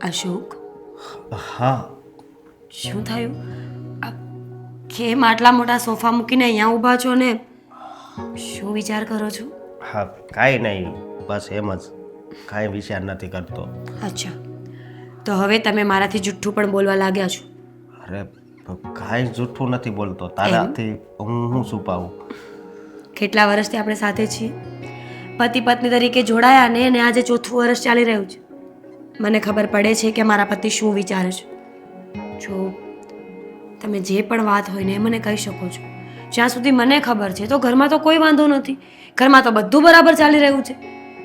અશોક, હા. શું થયું? આ કેમ આટલા મોટા સોફા મૂકીને અહીંયા ઊભા છો ને શું વિચાર કરો છો? હા, કાંઈ નહીં, બસ એમ જ. કાંઈ વિચાર નથી કરતો. અચ્છા, તો હવે તમે મારાથી જુઠ્ઠું પણ બોલવા લાગ્યા છો. અરે, કાંઈ જૂઠું નથી બોલતો. તારાથી હું છુપાવું? કેટલા વર્ષથી આપણે સાથે છીએ, પતિ પત્ની તરીકે જોડાયા ને અને આજે ચોથું વર્ષ ચાલી રહ્યું છે. મને ખબર પડે છે કે મારા પતિ શું વિચારે છે. જો તમે જે પણ વાત હોય ને એ મને કહી શકો છો. જ્યાં સુધી મને ખબર છે તો ઘરમાં તો કોઈ વાંધો નથી, ઘરમાં તો બધું બરાબર ચાલી રહ્યું છે.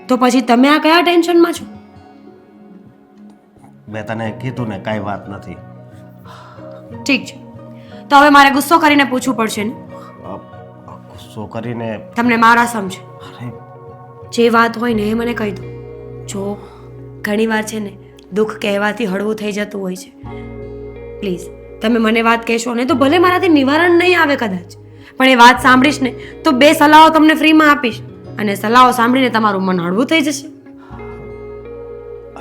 તો પછી તમે આ કયા ટેન્શનમાં છો? મેં તને કીધું ને, કાંઈ વાત નથી. ઠીક છે, તો હવે મારે ગુસ્સો કરીને પૂછવું પડશે ને? ગુસ્સો કરીને? તમને મારા સમજે અરે, જે વાત હોય ને એ મને કહી દો. જો ઘણીવાર છે ને દુઃખ કહેવાથી હળવું થઈ જતું હોય છે. પ્લીઝ તમે મને વાત કહેશો ને તો ભલે મારાથી નિવારણ નહીં આવે કદાચ, પણ એ વાત સાંભળીશ ને તો 2 સલાહો તમને ફ્રીમાં આપીશ અને સલાહો સાંભળીને તમારું મન હળવું થઈ જશે.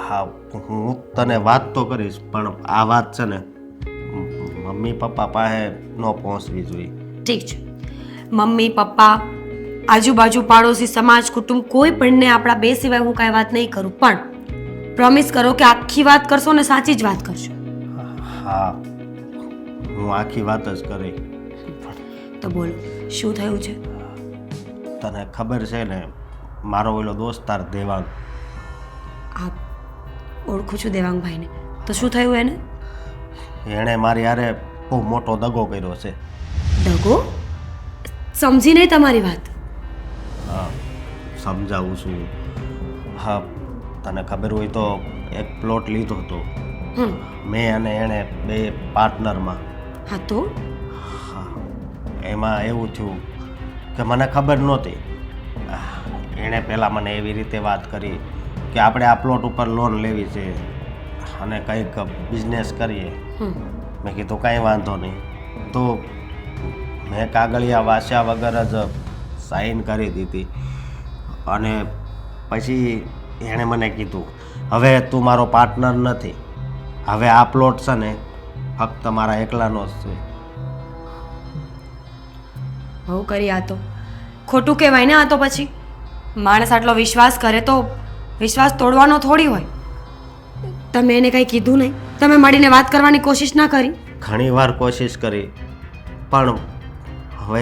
હા, હું તને વાત તો કરીશ, પણ આ વાત છે ને મમ્મી પપ્પા પાસે ન પહોંચવી જોઈએ. ઠીક છે, મમ્મી પપ્પા, આજુબાજુ પાડોશી, સમાજ, કુટુંબ, કોઈ પણને આપણા 2 સિવાય હું કાંઈ વાત નહીં કરું, પણ પ્રોમિસ કરો કે આખી વાત કરશો ને સાચી જ વાત કરશો. હા, હું આખી વાત જ કરી. તો બોલો, શું થયું છે? તને ખબર છે ને, મારો ઓલો દોસ્તાર દેવાંગ, આ ઓળખું છું દેવાંગભાઈને. તો શું થયું એને? એણે મારી હારે બહુ મોટો દગો કર્યો છે. દગો? સમજી નહીં તમારી વાત. હા, સમજાવું છું. હા, તને ખબર હોય તો એક પ્લોટ લીધો હતો મેં અને એણે 2 પાર્ટનરમાં. હા તો? હા, એમાં એવું થયું કે મને ખબર નહોતી. એણે પહેલાં મને એવી રીતે વાત કરી કે આપણે આ પ્લોટ ઉપર લોન લેવી છે અને કંઈક બિઝનેસ કરીએ. મેં કીધું કાંઈ વાંધો નહીં. તો મેં કાગળિયા વાંચ્યા વગર જ સાઈન કરી દીધી અને પછી એણે મને કીધું, હવે તું મારો પાર્ટનર નથી, હવે આ પ્લોટ છે ને ફક્ત મારા એકલાનો જ છે. બહુ કરી આ તો ખોટું કહેવાય ને. આ તો પછી માણસ આટલો વિશ્વાસ કરે તો વિશ્વાસ તોડવાનો થોડી હોય. તમે એને કંઈ કીધું નહીં? તમે મળીને વાત કરવાની કોશિશ ના કરી? ઘણી વાર કોશિશ કરી, પણ હવે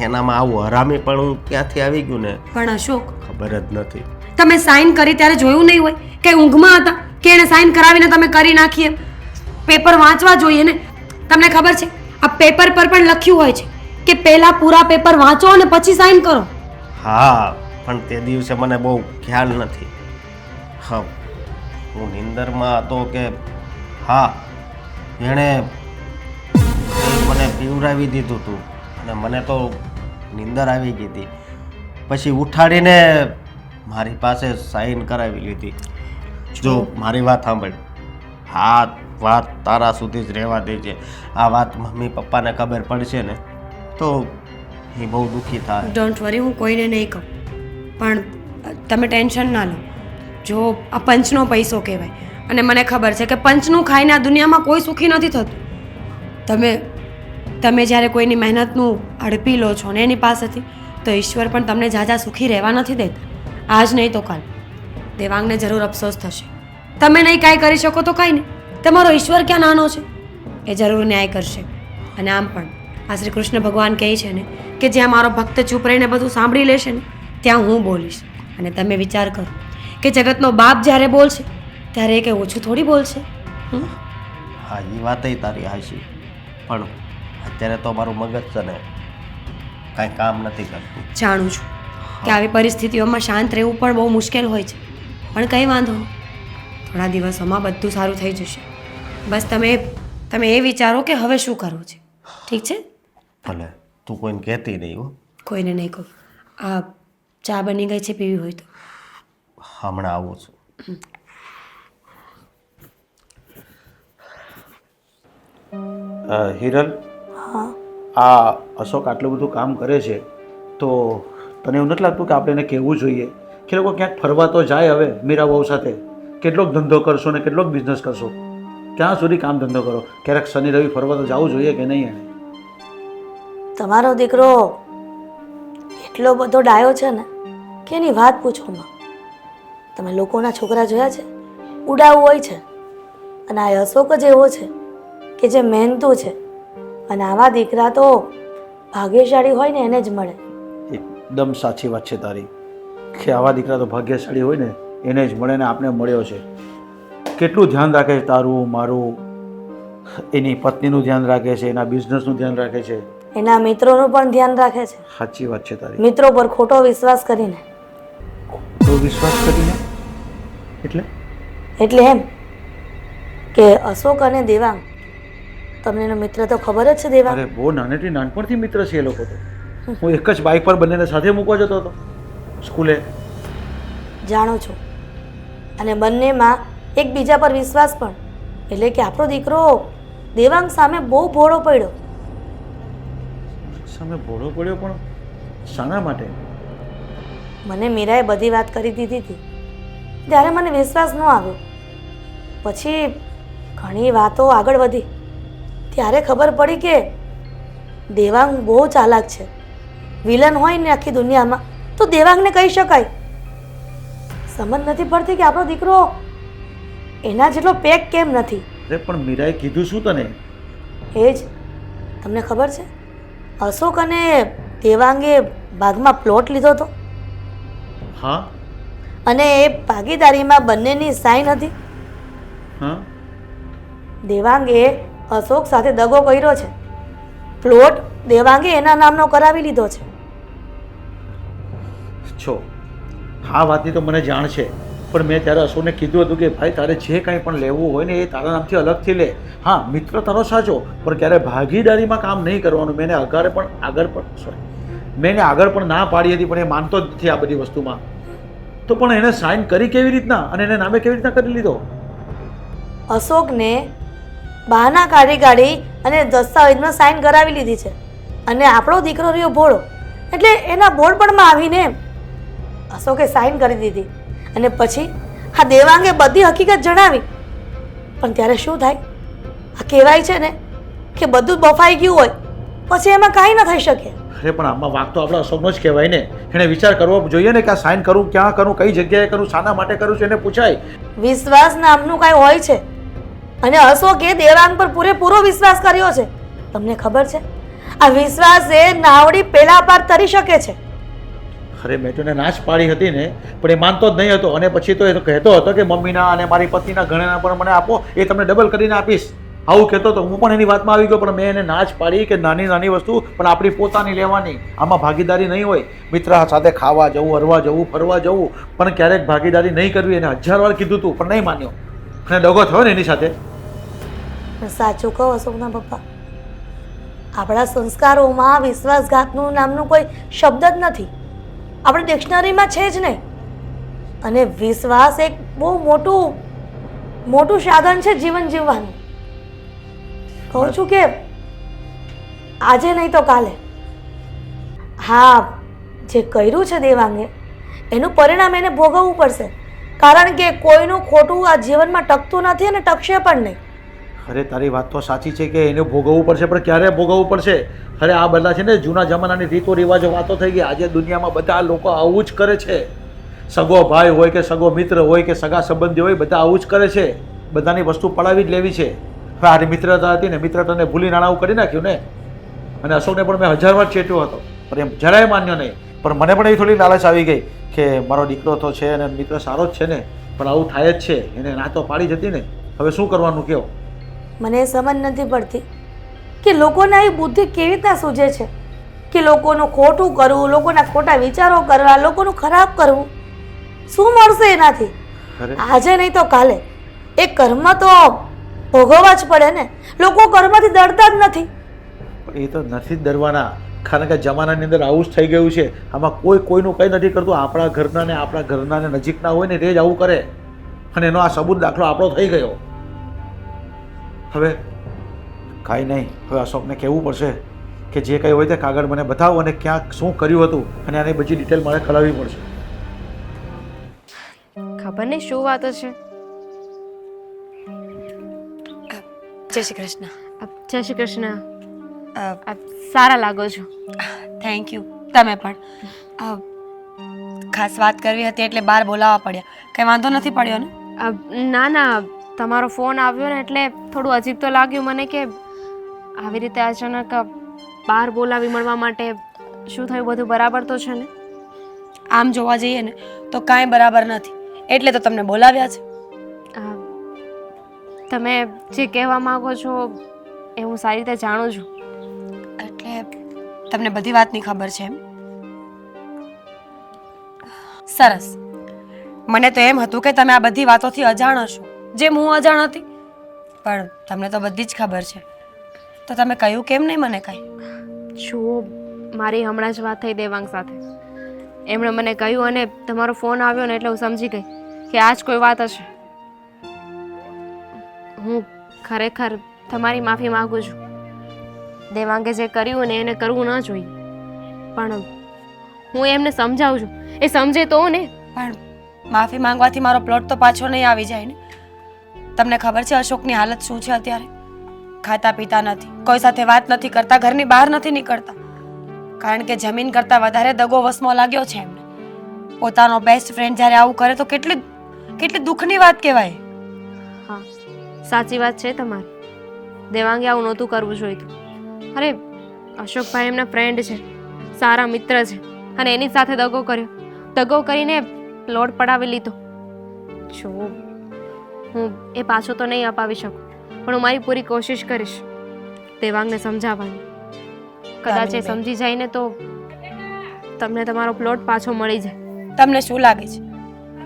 એનામાં આવું હરામી પણ હું ક્યાંથી આવી ગયું ને પણ અશોક, ખબર જ નથી. તમે સાઈન કરી ત્યારે જોયું નહીં હોય કે ઊંઘમાં હતા કે એને સાઈન કરાવીને તમે કરી નાખીએ? પેપર વાંચવા જોઈએ ને. તમને ખબર છે આ પેપર પર પણ લખ્યું હોય છે કે પહેલા પૂરા પેપર વાંચો અને પછી સાઈન કરો. હા, પણ તે દિવસે મને બહુ ખ્યાલ નથી. હા, હું નિંદરમાં હતો કે હા, એણે મને પીવડાવી દીધું હતું અને મને તો નિંદર આવી ગઈ હતી. પછી ઉઠાડીને મારી પાસે સાઈન કરાવી લીધી. જો મારી વાત સાંભળ, આ વાત તારા સુધી જ રહેવા દેજે. આ વાત મમ્મી પપ્પાને ખબર પડશે ને તો એ બહુ દુઃખી થાય. ડોન્ટ વરી, હું કોઈને નહીં કહું, પણ તમે ટેન્શન ના લો. જો આ પંચનો પૈસો કહેવાય અને મને ખબર છે કે પંચનું ખાઈને આ દુનિયામાં કોઈ સુખી નથી થતું. તમે જ્યારે કોઈની મહેનતનું હડપી લો છો ને એની પાસેથી, તો ઈશ્વર પણ તમને ઝાઝા સુખી રહેવા નથી દેતા. આજ નહીં તો કાલ દેવાંગને જરૂર અફસોસ થશે. તમે નહીં કાંઈ કરી શકો તો કાંઈ નહીં, તમારો ઈશ્વર ક્યાં નાનો છે, એ જરૂર ન્યાય કરશે. અને આમ પણ આ શ્રી કૃષ્ણ ભગવાન કહે છે ને કે જ્યાં મારો ભક્ત ચૂપ રહીને બધું સાંભળી લેશે ને ત્યાં હું બોલીશ. અને તમે વિચાર કરો કે જગતનો બાપ જ્યારે બોલશે ત્યારે એ કંઈ ઓછું થોડી બોલશે. હા, એ વાતય તારી હાચી, પણ અત્યારે તો મારું મગજ છે ને કાંઈ કામ નથી કરતું. જાણું છું કે આવી પરિસ્થિતિઓમાં શાંત રહેવું પણ બહુ મુશ્કેલ હોય છે, પણ કંઈ વાંધો નહીં, થોડા દિવસોમાં બધું સારું થઈ જશે. બસ તમે એ વિચારો કે હવે શું કરવું છે. ઠીક છે? ભલે, તું કોઈને કહેતી નહીં હો. કોઈને નહીં કહું. આ ચા બની ગઈ છે, પીવી હોય તો? હમણાં આવું છું. હિરલ, આ અશોક આટલું બધું કામ કરે છે તો તને એવું નથી લાગતું કે આપણે એને કહેવું જોઈએ કે લોકો ક્યાંક ફરવા તો જાય હવે મીરા બહુ સાથે? કેટલોક ધંધો કરશો ને કેટલોક બિઝનેસ કરશો? ક્યાં સુધી કામ ધંધો કરો? ક્યારેક શનિ રવિ ફરવા તો જવું જોઈએ કે નહીં? એને તમારો દીકરો એટલો બધો ડાયો છે ને કે એની વાત પૂછોમાં. તમે લોકોના છોકરા જોયા છે, ઉડાવું હોય છે, અને આ અશોક જ એવો છે કે જે મહેનતુ છે. અને આવા દીકરા તો ભાગ્યશાળી હોય ને એને જ મળે. એકદમ સાચી વાત છે તારી કે આવા દીકરા તો ભાગ્યશાળી હોય ને એને જ મળે ને આપણે મળ્યો છે. કેટલું ધ્યાન રાખે છે તારું મારું, એની પત્નીનું ધ્યાન રાખે છે, એના બિઝનેસનું ધ્યાન રાખે છે, એના મિત્રોનું પણ ધ્યાન રાખે છે. સાચી વાત છે તારી. મિત્રો પર ખોટો વિશ્વાસ કરીને. તો વિશ્વાસ કરીને એટલે એમ કે અશોક અને દેવાંગ, તમને એનો મિત્ર તો ખબર જ છે. દેવાંગ અરે બહુ નાનપણથી મિત્ર છે એ લોકો તો. હું એક જ બાઇક પર બંનેને સાથે મૂકવા જતો હતો સ્કૂલે. જાણું છું. અને બંનેમાં એકબીજા પર વિશ્વાસ પણ. એટલે કે આપણો દીકરો દેવાંગ સામે બહુ ભોળો પડ્યો. સામે ભોળો પડ્યો પણ શાના માટે? મને મીરાએ બધી વાત કરી દીધી હતી ત્યારે મને વિશ્વાસ ન આવ્યો. પછી ઘણી વાતો આગળ વધી ત્યારે ખબર પડી કે દેવાંગ બહુ ચાલાક છે. વિલન હોય ને આખી દુનિયામાં તો દેવાંગને કહી શકાય. સમજ નથી પડતી કે આપણો દીકરો એના જેટલો પેક કેમ નથી. અરે પણ મીરાએ કીધું શું તને? એ જ તમને ખબર છે, અશોક અને દેવાંગે બાગમાં પ્લોટ લીધો હતો. હા અને એ ભાગીદારીમાં બંનેની સાઈન હતી. હા દેવાંગે અશોક સાથે દગો કર્યો છે. પ્લોટ દેવાંગે એના નામનો કરાવી લીધો છે. છો હા વાતની તો મને જાણ છે, પણ મેં ત્યારે અશોકને કીધું હતું કે ભાઈ તારે જે કંઈ પણ લેવું હોય ને એ તારા નામથી અલગથી લે. હા મિત્ર તારો સાચો, પણ ક્યારે ભાગીદારીમાં કામ નહીં કરવાનું. મેં એને આગળ પણ ના પાડી હતી, પણ એ માનતો જ નથી આ બધી વસ્તુમાં. તો પણ એને સાઇન કરી કેવી રીતના અને એને નામે કેવી રીતના કરી લીધો? અશોકને બહાના કાઢી અને દસ્તાવેજમાં સાઈન કરાવી લીધી છે. અને આપણો દીકરો રહ્યો ભોળો, એટલે એના બોળપણમાં આવીને અશોકે સાઈન કરી દીધી. અને પછી આ દેવાંગે બધી હકીકત જણાવી. પણ ત્યારે શું થાય? આ કહેવાય છે ને કે બધું જ બફાઈ ગયું હોય પછી એમાં કાંઈ ન થઈ શકે. અરે પણ આમાં વાંક તો આપણા અશોકનો જ કહેવાય ને. એણે વિચાર કરવો જોઈએ ને કે આ સાઇન કરું, ક્યાં કરું, કઈ જગ્યાએ કરું, શાના માટે કરું છું, એને પૂછાય. વિશ્વાસ નામનું કાંઈ હોય છે અને અશોકે દેવાંગ પર પૂરેપૂરો વિશ્વાસ કર્યો છે. તમને ખબર છે, આ વિશ્વાસ એ નાવડી પેલા પાર તરી શકે છે. અરે મેં તો એને ના જ પાડી હતી ને, પણ એ માનતો જ નહીં હતો. અને પછી તો એ તો કહેતો હતો કે મમ્મીના અને મારી પત્નીના ઘરેણા પણ મને આપો, એ તમને ડબલ કરીને આપીશ. આવું કહેતો હતો. હું પણ એની વાતમાં આવી ગયો, પણ મેં એને ના જ પાડી કે નાની નાની વસ્તુ પણ આપણી પોતાની લેવાની. આમાં ભાગીદારી નહીં હોય. મિત્ર સાથે ખાવા જવું, હરવા જવું, ફરવા જવું, પણ ક્યારેક ભાગીદારી નહીં કરવી. એને 1000 વાર કીધું હતું પણ નહીં માન્યો અને દગો થયો ને એની સાથે. સાચું કહો અશોકના પપ્પા, આપણા સંસ્કારોમાં વિશ્વાસઘાતનું નામનું કોઈ શબ્દ જ નથી. આપણી ડિક્શનરીમાં છે જ નહીં. અને વિશ્વાસ એક બહુ મોટું સાધન છે જીવન જીવવાનું. કહું છું કે આજે નહીં તો કાલે હા જે કર્યું છે દેવાંગે એનું પરિણામ એને ભોગવવું પડશે. કારણ કે કોઈનું ખોટું આ જીવનમાં ટકતું નથી અને ટકશે પણ નહીં. અરે તારી વાત તો સાચી છે કે એને ભોગવવું પડશે, પણ ક્યારે ભોગવવું પડશે? અરે આ બધા છે ને જૂના જમાનાની રીતો રિવાજો વાતો થઈ ગઈ. આજે દુનિયામાં બધા લોકો આવું જ કરે છે. સગો ભાઈ હોય કે સગો મિત્ર હોય કે સગા સંબંધી હોય, બધા આવું જ કરે છે. બધાની વસ્તુ પડાવી જ લેવી છે. હવે આ મિત્રતા હતી ને, મિત્રતાને ભૂલી નાણાવું કરી નાખ્યું ને. અને અશોકને પણ મેં 1000 વાર ચેટ્યો હતો, પણ એમ જરાય માન્યો નહીં. પણ મને પણ એવી થોડી લાલચ આવી ગઈ કે મારો દીકરો તો છે અને મિત્ર સારો જ છે ને, પણ આવું થાય જ છે. એને ના તો પાડી જતી ને. હવે શું કરવાનું કહો? મને સમજ નથી પડતી કે લોકોને આવી બુદ્ધિ કેવી રીતના સૂઝે છે કે લોકોનું ખોટું કરવું, લોકોના ખોટા વિચારો કરવા, લોકોનું ખરાબ કરવું. શું મળશે એનાથી? આજે નહીં તો કાલે એ કર્મ તો ભોગવવા જ પડે ને. લોકો કર્મથી ડરતા જ નથી. એ તો નથી જ ડરવાના, કારણ કે જમાનાની અંદર આવું જ થઈ ગયું છે. આમાં કોઈનું કંઈ નથી કરતું. આપણા ઘરના ને નજીકના હોય ને તે જ આવું કરે. અને એનો આ સબૂત દાખલો આપણો થઈ ગયો. હવે કાંઈ નહીં, હવે અશોકને કહેવું પડશે કે જે કંઈ હોય તે કાગળ મને બતાવો અને ક્યાંક શું કર્યું હતું અને આની બધી ડિટેલ મારે કરાવવી પડશે. ખબર નહીં શું વાતો છે, જય શ્રી કૃષ્ણ. જય શ્રી કૃષ્ણ. અ, સારા લાગો છો. Thank you. તમે પણ. ખાસ વાત કરવી હતી એટલે બહાર બોલાવવા પડ્યા. કંઈ વાંધો નથી પડ્યો ને? ના ના, તમારો ફોન આવ્યો ને એટલે થોડું અજીબ તો લાગ્યું મને કે આવી રીતે અચાનક બહાર બોલાવી મળવા માટે. શું થયું? બધું બરાબર તો છે ને? આમ જોવા જઈએ ને તો કાંઈ બરાબર નથી, એટલે તો તમને બોલાવ્યા છે. તમે જે કહેવા માંગો છો એ હું સારી રીતે જાણું છું. એટલે તમને બધી વાતની ખબર છે એમ? સરસ. મને તો એમ હતું કે તમે આ બધી વાતોથી અજાણ હશો, જેમ હું અજાણ હતી. પણ તમને તો બધી જ ખબર છે, તો તમે કહ્યું કેમ નહીં મને કાંઈ? જુઓ, મારી હમણાં જ વાત થઈ દેવાંગ સાથે. એમણે મને કહ્યું અને તમારો ફોન આવ્યો ને એટલે હું સમજી ગઈ કે આ જ કોઈ વાત હશે. હું ખરેખર તમારી માફી માગું છું. દેવાંગે જે કર્યું ને એને કરવું ન જોઈએ, પણ હું એમને સમજાવું છું, એ સમજે તો ને. પણ માફી માંગવાથી મારો પ્લોટ તો પાછો નહીં આવી જાય ને? તમને ખબર છે અશોકની હાલત શું છે અત્યારે? ખાતા પીતા નથી, કોઈ સાથે વાત નથી કરતા, ઘરની બહાર નથી નીકળતા. કારણ કે જમીન કરતાં વધારે દગો વસમો લાગ્યો છે એમને. પોતાનો બેસ્ટ ફ્રેન્ડ જ્યારે આવું કરે તો કેટલી કેટલી દુઃખની વાત કહેવાય. હા, સાચી વાત છે તમારી. દેવાંગે આવું નહોતું કરવું જોઈતું. અરે, અશોકભાઈ એમના ફ્રેન્ડ છે, સારા મિત્ર છે, અને એની સાથે દગો કર્યો. દગો કરીને પ્લોટ પડાવી લીધો. જો હું એ પાછો તો નહીં અપાવી શકું, પણ હું મારી પૂરી કોશિશ કરીશ દેવાંગને સમજાવવાની. કદાચ એ સમજી જાય ને તો તમને તમારો પ્લોટ પાછો મળી જાય. તમને શું લાગે છે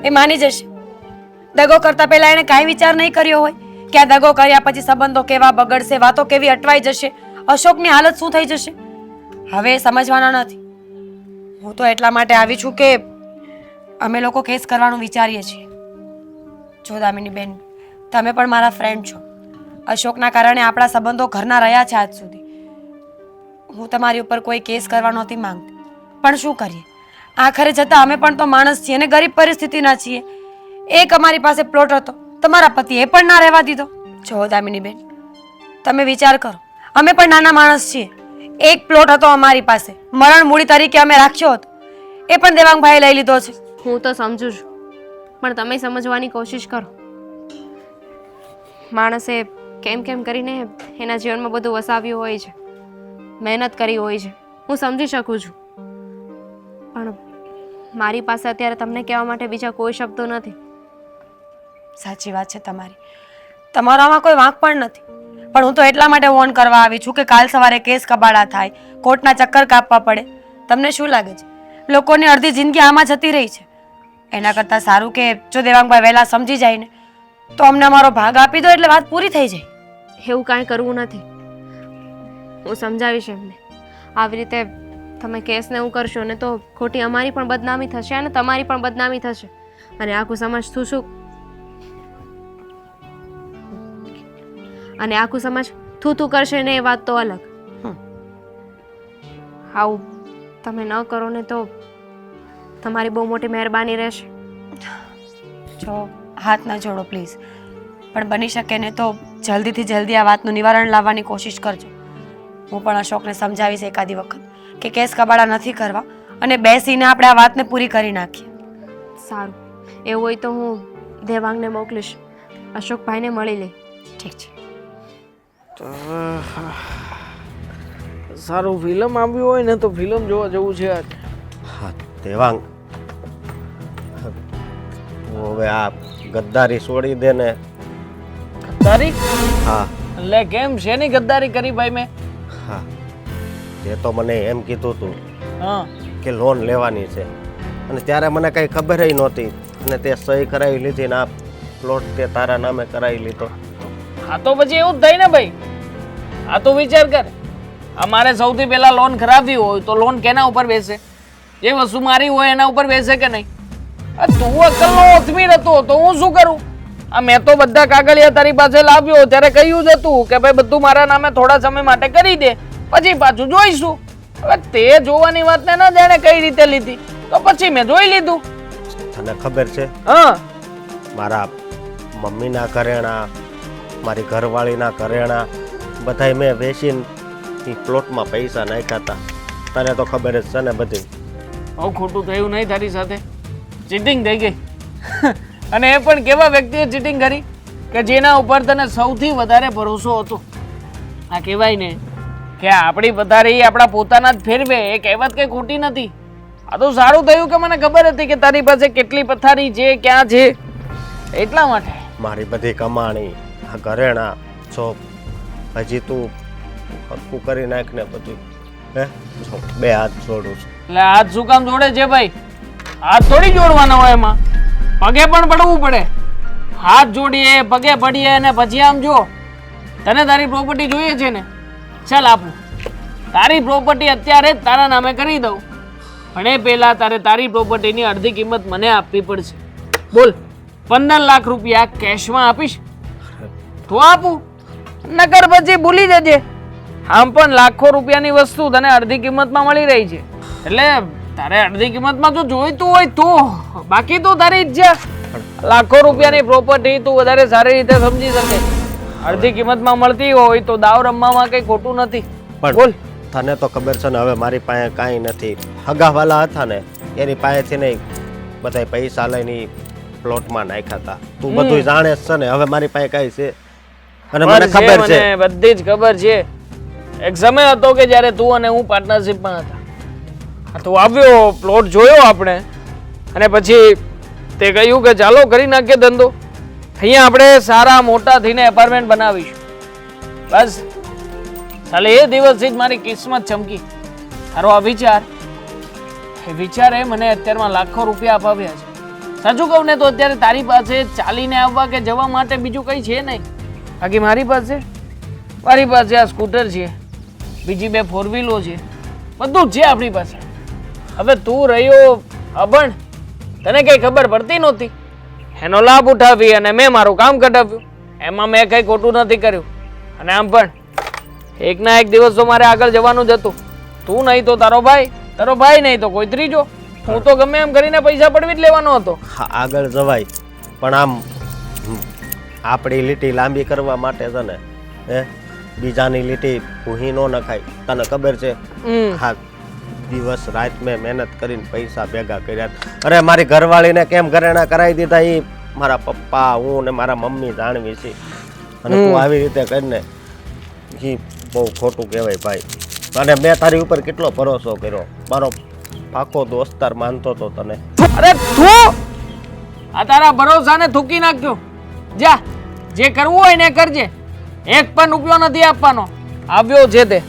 એ માની જશે? દગો કરતા પહેલા એને કાંઈ વિચાર નહીં કર્યો હોય કે આ દગો કર્યા પછી સંબંધો કેવા બગડશે, વાતો કેવી અટવાઈ જશે, અશોકની હાલત શું થઈ જશે? હવે એ સમજવાના નથી. હું તો એટલા માટે આવી છું કે અમે લોકો કેસ કરવાનું વિચારીએ છીએ. જો દામિની બેન, તમે પણ મારા ફ્રેન્ડ છો. અશોકના કારણે આપણા સંબંધો ઘરના રહ્યા છે આજ સુધી. હું તમારી ઉપર કોઈ કેસ કરવા નહોતી માંગતી, પણ શું કરીએ, આખરે જતાં અમે પણ તો માણસ છીએ અને ગરીબ પરિસ્થિતિના છીએ. એક અમારી પાસે પ્લોટ હતો, તમારા પતિ એ પણ ના રહેવા દીધો. જો દામિની બેન, તમે વિચાર કરો, અમે પણ નાના માણસ છીએ. એક પ્લોટ હતો અમારી પાસે, મરણ મૂડી તરીકે અમે રાખ્યો હતો, એ પણ દેવાંગભાઈએ લઈ લીધો છે. હું તો સમજુ છું, પણ તમે સમજવાની કોશિશ કરો. માણસે કેમ કેમ કરીને એના જીવનમાં બધું વસાવ્યું હોય છે, મહેનત કરી હોય છે, હું સમજી શકું છું. પણ મારી પાસે અત્યારે તમને કહેવા માટે બીજા કોઈ શબ્દો નથી. સાચી વાત છે તમારી, તમારો આમાં કોઈ વાંક પણ નથી. પણ હું તો એટલા માટે વોર્ન કરવા આવી છું કે કાલ સવારે કેસ કબાડા થાય, કોર્ટના ચક્કર કાપવા પડે. તમને શું લાગે છે લોકોની અડધી જિંદગી આમાં જતી રહી છે? એના કરતાં સારું કે જો દેવાંગભાઈ વહેલા સમજી જાય ને તો અમને અમારો ભાગ આપી દો એટલે વાત પૂરી થઈ જાય. એવું કાંઈ કરવું નથી. હું સમજાવીશ એમને. આવી રીતે તમે કેસને એવું કરશો ને તો ખોટી અમારી પણ બદનામી થશે અને તમારી પણ બદનામી થશે, અને આખું સમાજ થૂ થૂ કરશે ને એ વાત તો અલગ. આવું તમે ન કરો ને તો તમારી બહુ મોટી મહેરબાની રહેશે. જો હાથ ન જોડો પ્લીઝ, પણ બની શકે ને તો જલ્દીથી જલ્દી આ વાતનું નિવારણ લાવવાની કોશિશ કરજો. હું પણ અશોકને સમજાવીશ એકાદી વખત કે કેસ કબાડા નથી કરવા અને બેસીને આપણે આ વાતને પૂરી કરી નાખીએ. સારું, એવું હોય તો હું દેવાંગને મોકલીશ, અશોકભાઈને મળી લે. ઠીક છે. સારું ફિલ્મ આવ્યું હોય ને તો ફિલ્મ જોવા જવું છે આજ. હા દેવાંગ, હવે આ ગદ્દારી છોડી દે ને. ગદ્દારી? હા. એટલે કેમ, શેની ગદ્દારી કરી ભાઈ મેં? હા, તે તો મને એમ કીધું હતું હા કે લોન લેવાની છે, અને ત્યારે મને કંઈ ખબર ય નહોતી, અને તે સહી કરાવી લીધી ને આ પ્લોટ તે તારા નામે કરાવી લીધો. હા તો પછી એવું જ થાય ને ભાઈ. આ તો વિચાર કર, અમારે સૌથી પહેલા લોન ખરાબી હોય તો લોન કેના ઉપર બેસે? જે વસ્તુ મારી હોય એના ઉપર બેસે કે નહીં? તું અકલનો ઓથમીર હતો તો હું શું કરું? આ મેં તો બધા કાગળિયા તારી પાસે લાવ્યો ત્યારે કહ્યું જ હતું કે ભાઈ બધું મારા નામે થોડા સમય માટે કરી દે, પછી પાછું જોઈશું. હવે તે જોવાની વાતને ન જાણે કઈ રીતે લીધી, તો પછી મેં જોઈ લીધું. તને ખબર છે હા, મારા મમ્મીના ઘરેણા મારી ઘરવાળીના ઘરેણાં બધાય મેં વેચીને એ પ્લોટમાં પૈસા નાખ્યા હતા. તને તો ખબર જ છે ને બધી. બહુ ખોટું થયું નહીં તારી સાથે, ચીટિંગ થઈ ગઈ. અને એ પણ કેવા વ્યક્તિએ ચીટિંગ કરી કે જેના ઉપર તને સૌથી વધારે ભરોસો હતો. આ કહેવાય ને કે આપણી પથારી આપણા પોતાના જ ફેરવે, એ કહેવત કઈ ખોટી નથી. આ તો સારું થયું કે મને ખબર હતી કે તારી પાસે કેટલી પથારી છે, ક્યાં છે, એટલા માટે. મારી બધી કમાણી, આ ઘરેણાં, જો હજી તું હરખું કરી નાખ ને બધું. હે જો 2 હાથ જોડું છું. એટલે હાથ શું કામ જોડે છે ભાઈ? હાથ થોડી જોડવાના હોય, એમાં પગે પણ પડવું પડે. હાથ જોડીએ, પગે પડીએ અને પછી આમ જો તને તારી પ્રોપર્ટી જોઈએ છે ને, ચાલ આપું. તારી પ્રોપર્ટી અત્યારે જ તારા નામે કરી દઉં, પણ એ પહેલા તારે તારી પ્રોપર્ટીની અડધી કિંમત મને આપવી પડશે. બોલ, 15 લાખ રૂપિયા કેશમાં આપીશ તો આપું, નકર પછી ભૂલી જજે. આમ પણ લાખો રૂપિયાની વસ્તુ તને અડધી કિંમતમાં મળી રહી છે, એટલે તારે અડધી કિંમતમાં જો જોઈતું હોય તો, બાકી તો તારી ઈચ્છા. લાખો રૂપિયાની પ્રોપર્ટી તું વધારે સારી રીતે સમજી શકે. અડધી કિંમતમાં મળતી હોય તો દાવ રમવામાં કઈ ખોટું નથી. પણ બોલ, તને તો ખબર છે ને હવે મારી પાસે કાંઈ નથી. હગાવાલા હતા ને એની પાસેથી નહીં બધાય પૈસા લઈને ઈ પ્લોટમાં નાખ્યા હતા. તું બધું જાણે જ છે ને, હવે મારી પાસે કાંઈ છે અને મને ખબર છે. મને બધી જ ખબર છે. એક સમય હતો કે જ્યારે તું અને હું પાર્ટનરશિપમાં હતા. તું આવ્યો, પ્લોટ જોયો આપણે, અને પછી તે કહ્યું કે ચાલો કરી નાખીએ ધંધો. અહીંયા આપણે સારા મોટા થઈને એપાર્ટમેન્ટ બનાવીશું. બસ ચાલે એ દિવસથી જ મારી કિસ્મત ચમકી. તારો આ વિચાર, એ વિચારે મને અત્યારમાં લાખો રૂપિયા અપાવ્યા છે. સાચું કહું ને તો અત્યારે તારી પાસે ચાલીને આવવા કે જવા માટે બીજું કંઈ છે નહીં. બાકી મારી પાસે આ સ્કૂટર છે, બીજી 2 4 વ્હીલો છે, બધું જ છે આપણી પાસે. હવે તું રહ્યો અભણ, તને કઈ ખબર પડતી નહોતી, એનો લાભ ઉઠાવી અને મેં મારું કામ કઢાવ્યું. એમાં મેં કઈ ખોટું નથી કર્યું. અને આમ પણ એક ના એક દિવસ તો મારે આગળ જવાનું જ હતું. તું નહીં તો તારો ભાઈ નહીં તો કોઈ ત્રીજો. હું તો ગમે એમ કરીને પૈસા પડવી જ લેવાનો હતો. હા, આગળ જવાય, પણ આમ આપણી લીટી લાંબી કરવા માટે છે ને બીજાની લીટી ભૂહી ન નખાય. તને ખબર છે, હા દિવસ રાત મેં મહેનત કરીને પૈસા ભેગા કર્યા. અરે મારી ઘરવાળીને કેમ ઘરેણા કરાવી દીધા એ મારા પપ્પા, હું ને મારા મમ્મી જાણવી છે. અને તું આવી રીતે કરીને એ બહુ ખોટું કહેવાય ભાઈ. અને મેં તારી ઉપર કેટલો ભરોસો કર્યો, મારો પાકો દોસ્તાર માનતો હતો તને. અરે તું આ તારા ભરોસાને થૂકી નાખ્યો. જા, જે કરવું હોય ને કરજે. 1 પણ રૂપિયો નથી આપવાનો. આવ્યો છે તે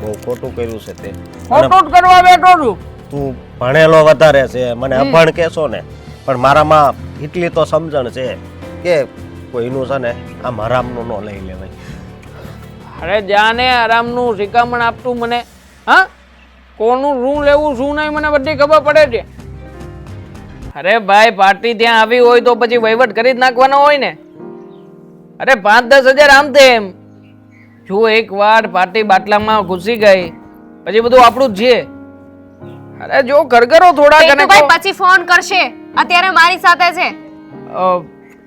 બહુ ખોટું કર્યું છે તે. ખોટું જ કરવા બેઠો છું. તું ભણેલો વધારે છે, મને અભણ કહેશો ને, પણ મારામાં એટલી તો સમજણ છે કે કોઈનું છે ને આમ હરામનું ન લઈ લેવાય. અરે જાને આરામનું શિખામણ આપતું મને. હા, કોનું શું લેવું શું નહીં મને બધી ખબર પડે છે. અરે ભાઈ, પાર્ટી ત્યાં આવી હોય તો પછી વહીવટ કરી જ નાખવાનો હોય ને. અરે 5-10 હજાર આમ તેમ. જો એક વાર પાર્ટી બાટલામાં ઘૂસી ગઈ પછી બધું આપણું જ છે. અરે જો કરગરો થોડા કને ભાઈ પછી ફોન કરશે, અત્યારે મારી સાથે છે.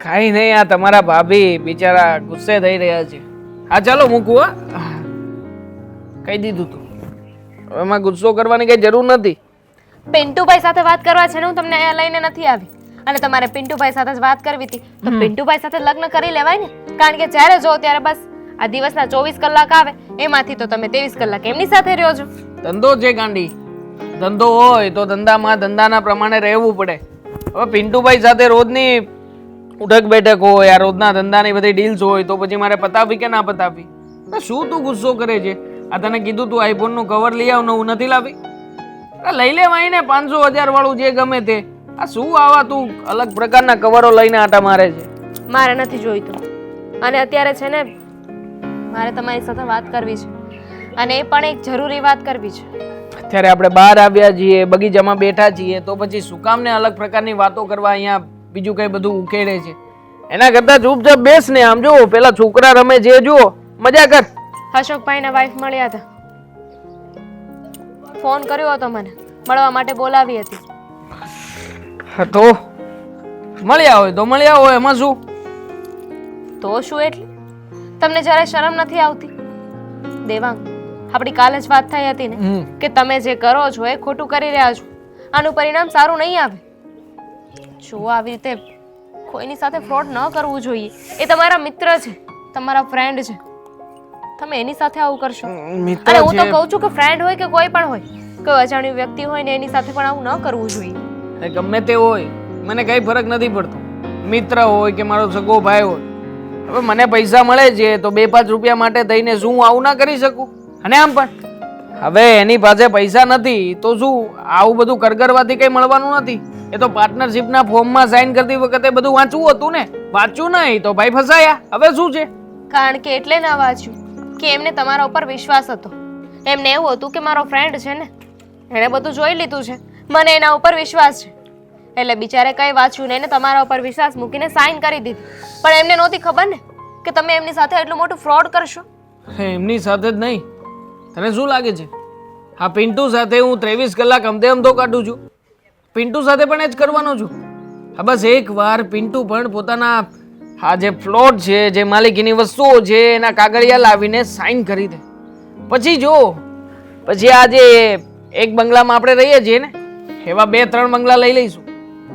કાઈ નહીં, આ તમારા ભાભી બિચારા ગુસ્સે થઈ રહ્યા છે. હા ચાલો મૂકું. હા કહી દીધું તું, હવે એમાં ગુસ્સો કરવાની કઈ જરૂર નથી. પિન્ટુભાઈ સાથે વાત કરવા છે ને હું તમને અહીંયા લઈને નથી આવી. અને તમારે પિન્ટુભાઈ સાથે જ વાત કરવી હતી તો પિન્ટુભાઈ સાથે લગ્ન કરી લેવાય ને. કારણ કે જ્યારે જો ત્યારે બસ આ દિવસના 24 કલાક આવે, એમાંથી તો તમે 23 કલાક એમની સાથે રહ્યો છો. ધંધો છે ગાંડી, ધંધો હોય તો ધંધામાં ધંધાના પ્રમાણે રહેવું પડે. હવે પિન્ટુભાઈ સાથે રોજની ઉઠક બેઠક હોય, આ રોજના ધંધાની બધી ડીલ્સ હોય તો પછી મારે પતાવી કે ના પતાવી? શું તું ગુસ્સો કરે છે? આ તને કીધું તું આઈફોનનું કવર લઈ આવ, નવું નથી લાવી? લઈ લેવાય ને 500-1000 વાળું જે ગમે તે. આ શું આવા તું અલગ પ્રકારના કવરો લઈને આટા મારે છે? મારે નથી જોઈતું. અને અત્યારે છે ને મારે તમારી સાથે વાત કરવી છે, અને એ પણ એક જરૂરી વાત કરવી છે. અત્યારે આપણે બહાર આવ્યા છીએ, બગીચામાં બેઠા છીએ, તો પછી શું કામ ને અલગ પ્રકારની વાતો કરવા અહીંયા બીજું કઈ બધું ઉકેળે છે? એના કરતા ચૂપચાપ બેસ ને આમ જો પેલા છોકરા રમે છે, જુઓ, મજા કર. અશોકભાઈના વાઈફ મળ્યા હતા, ફોન કર્યો હતો, મને મળવા માટે બોલાવી હતી. તો મળ્યા હોય તો મળ્યા હોય, એમાં શું? તો શું એટલે તમને જ્યારે શરમ નથી આવતી? દેવાંગ, આપણી કાલે જ વાત થઈ હતી ને કે તમે જે કરો છો એ ખોટું કરી રહ્યા છો, આનું પરિણામ સારું નહીં આવે. જો આવી રીતે કોઈની સાથે ફ્રોડ ન કરવું જોઈએ. એ તમારા મિત્ર છે, તમારા ફ્રેન્ડ છે, તમે એની સાથે આવું કરશો? અને હું તો કહું છું કે ફ્રેન્ડ હોય કે કોઈ પણ હોય, કોઈ અજાણ્યું વ્યક્તિ હોય ને એની સાથે પણ આવું ન કરવું જોઈએ. ગમે તે હોય, મને કઈ ફરક નથી પડતો. મિત્ર હોય કે મારો સગો ભાઈ હોય, હવે મને પૈસા મળે છે તો 2-5 રૂપિયા માટે થઈને શું હું આવું ના કરી શકું? અને આમ પણ હવે એની પાસે પૈસા નથી તો શું આવું બધું કરગરવાથી કઈ મળવાનું નથી. એ તો પાર્ટનરશિપના ફોર્મમાં સાઈન કરતી વખતે બધું વાંચવું હતું ને, વાંચ્યું નહીં તો ભાઈ ફસાયા. હવે શું છે? કારણ કે એટલે ના વાંચ્યું કે એમને તમારા ઉપર વિશ્વાસ હતો. એમને એવું હતું કે મારો ફ્રેન્ડ છે ને, એણે બધું જોઈ લીધું છે, મને એના ઉપર વિશ્વાસ છે, એટલે બિચારે કંઈ વાંચ્યું ને એને તમારા ઉપર વિશ્વાસ મૂકીને સાઈન કરી દીધી. પણ એમને નહોતી ખબર ને કે તમે એમની સાથે એટલું મોટું ફ્રોડ કરશો. એમની સાથે જ નહીં, તને શું લાગે છે? આ પિન્ટુ સાથે હું 23 કલાક અમથે અમથો કાઢું છું. પિન્ટુ સાથે પણ એ જ કરવાનો છું. હા, બસ એકવાર પિન્ટુ પણ પોતાના આ જે પ્લોટ છે, જે માલિકીની વસ્તુઓ છે, એના કાગળિયા લાવીને સાઈન કરી દે. પછી જો પછી આ જે એક બંગલામાં આપણે રહીએ છીએ ને, એવા 2-3 બંગલા લઈ લઈશું.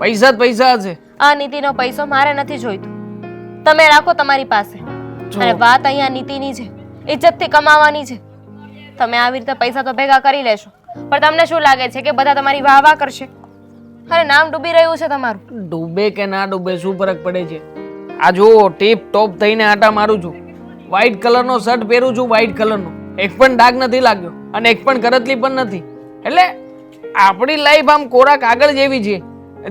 પૈસા જ પૈસા છે. આ નીતિનો પૈસો મારે નથી જોઈતો, તમે રાખો તમારી પાસે. અને વાત અહીંયા નીતિની છે, ઇજ્જતથી કમાવાની છે. તમે આવી રીતે પૈસા તો ભેગા કરી લેશો, પણ તમને શું લાગે છે કે બધા તમારી વાહ વાહ કરશે? અરે નામ ડૂબી રહ્યું છે તમારું. ડૂબે કે ના ડૂબે શું ફરક પડે છે? આ જો ટીપ ટોપ થઈને આટા મારું છું, વ્હાઈટ કલરનો શર્ટ પહેરું છું, વ્હાઈટ કલરનો, એક પણ ડાઘ નથી લાગ્યો અને એક પણ કરતલી પણ નથી. એટલે આપણી લાઈફ આમ કોરા કાગળ જેવી છે,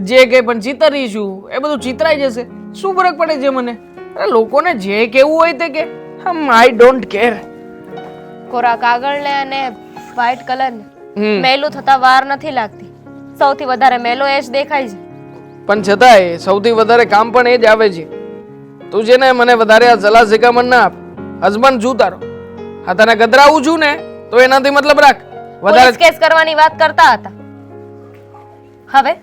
જે કંઈ પણ ચિતરીશું એ બધું ચિતરાઈ જશે. શું ફરક પડે છે મને? અરે લોકોને જે કેવું હોય તે કે, આઈ ડોન્ટ કેર. કોરા કાગળને અને વ્હાઈટ કલરને મેલું થતા વાર નથી લાગતી. સૌથી વધારે મેલો એ જ દેખાય છે. પણ છતાંય સૌથી વધારે કામ પણ એ જ આવે છે. તું છે ને મને વધારે આ સલાહ શિખામણ ના આપ. હસબન્ડ છું તારો, હા તને ગધરાવું છું ને તો એનાથી મતલબ રાખ. પોલીસ કેસ કરવાની વાત કરતા હતા, હવે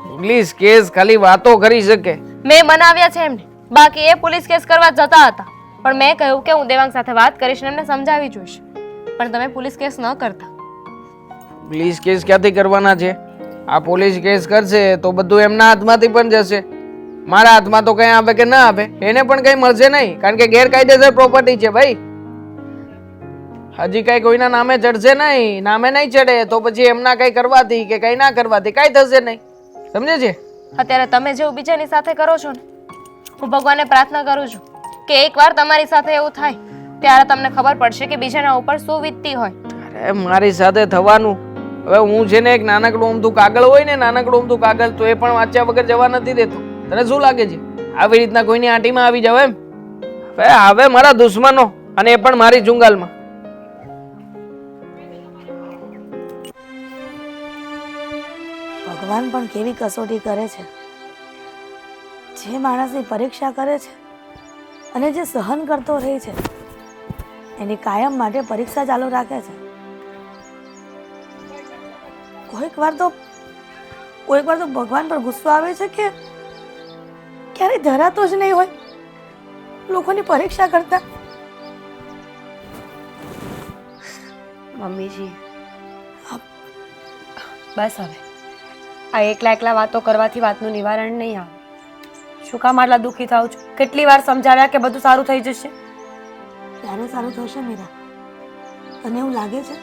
પોલીસ કેસ ખાલી વાતો કરી શકે. મેં મનાવ્યા છે એમને, બાકી એ પોલીસ કેસ કરવા જતા હતા. પણ મેં કહ્યું કે હું દેવાંગ સાથે વાત કરીશ ને એમને સમજાવી જોઈશ. પણ તમે પોલીસ કેસ ન કરતા. પોલીસ કેસ ક્યાંથી કરવાના છે? આ પોલીસ કેસ કરશે તો બધું એમના હાથમાંથી પણ જશે. મારા હાથમાં તો કઈ આવે કે ના આવે એને પણ કઈ મળશે નહીં, કારણ કે ગેરકાયદેસર પ્રોપર્ટી છે ભાઈ. હજી કઈ કોઈના નામે ચડશે નહીં. નામે નહીં ચડે તો પછી એમના કઈ કરવાથી કે કઈ ના કરવાથી કઈ થશે નહીં. સમજે છે? અત્યારે તમે જેવું બીજાની સાથે કરો છો ને, હું ભગવાનને પ્રાર્થના કરું છું કે એકવાર તમારી સાથે એવું થાય ત્યારે તમને ખબર પડશે કે બીજાના ઉપર શું વીતતી હોય. અરે મારી સાથે થવાનું, હવે હું છે ને એક નાનકડું અમથું કાગળ હોય ને, નાનકડું અમથું કાગળ, તો એ પણ વાંચ્યા વગર જવા નથી દેતો. તને શું લાગે છે આવી રીતના કોઈની આંટીમાં આવી જાવ એમ? હવે મારા દુશ્મનો, અને એ પણ મારી ચુંગાલમાં. ભગવાન પણ કેવી કસોટી કરે છે. જે માણસની પરીક્ષા કરે છે અને જે સહન કરતો રહે છે એની કાયમ માટે પરીક્ષા ચાલુ રાખે છે. કોઈક વાર તો ભગવાન પર ગુસ્સો આવે છે કે ક્યારેય ધરાતો જ નહીં હોય લોકોની પરીક્ષા કરતા. મમ્મીજી, બસ હવે આ એકલા એકલા વાતો કરવાથી વાતનું નિવારણ નહીં આવે. શું કામ આટલા દુઃખી થાવ છો? કેટલી વાર સમજાવ્યા કે બધું સારું થઈ જશે. ત્યારે સારું થશે મીરા? તને એવું લાગે છે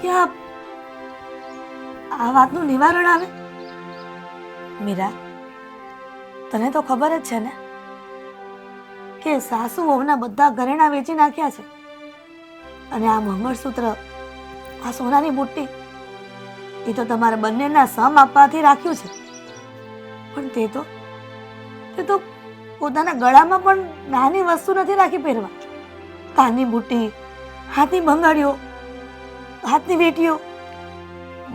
કે આ વાતનું નિવારણ આવે? મીરા, તને તો ખબર જ છે ને કે સાસુ વહુના બધા ઘરેણાં વેચી નાખ્યા છે અને આ મંગળસૂત્ર, આ સોનાની બુટ્ટી એ તો તમારા બંનેના સમ આપવાથી રાખ્યું છે. પણ તે તો પોતાના ગળામાં પણ નાની વસ્તુ નથી રાખી પહેરવા. કાનની બુટ્ટી, હાથની બંગડીઓ, હાથની વેટીઓ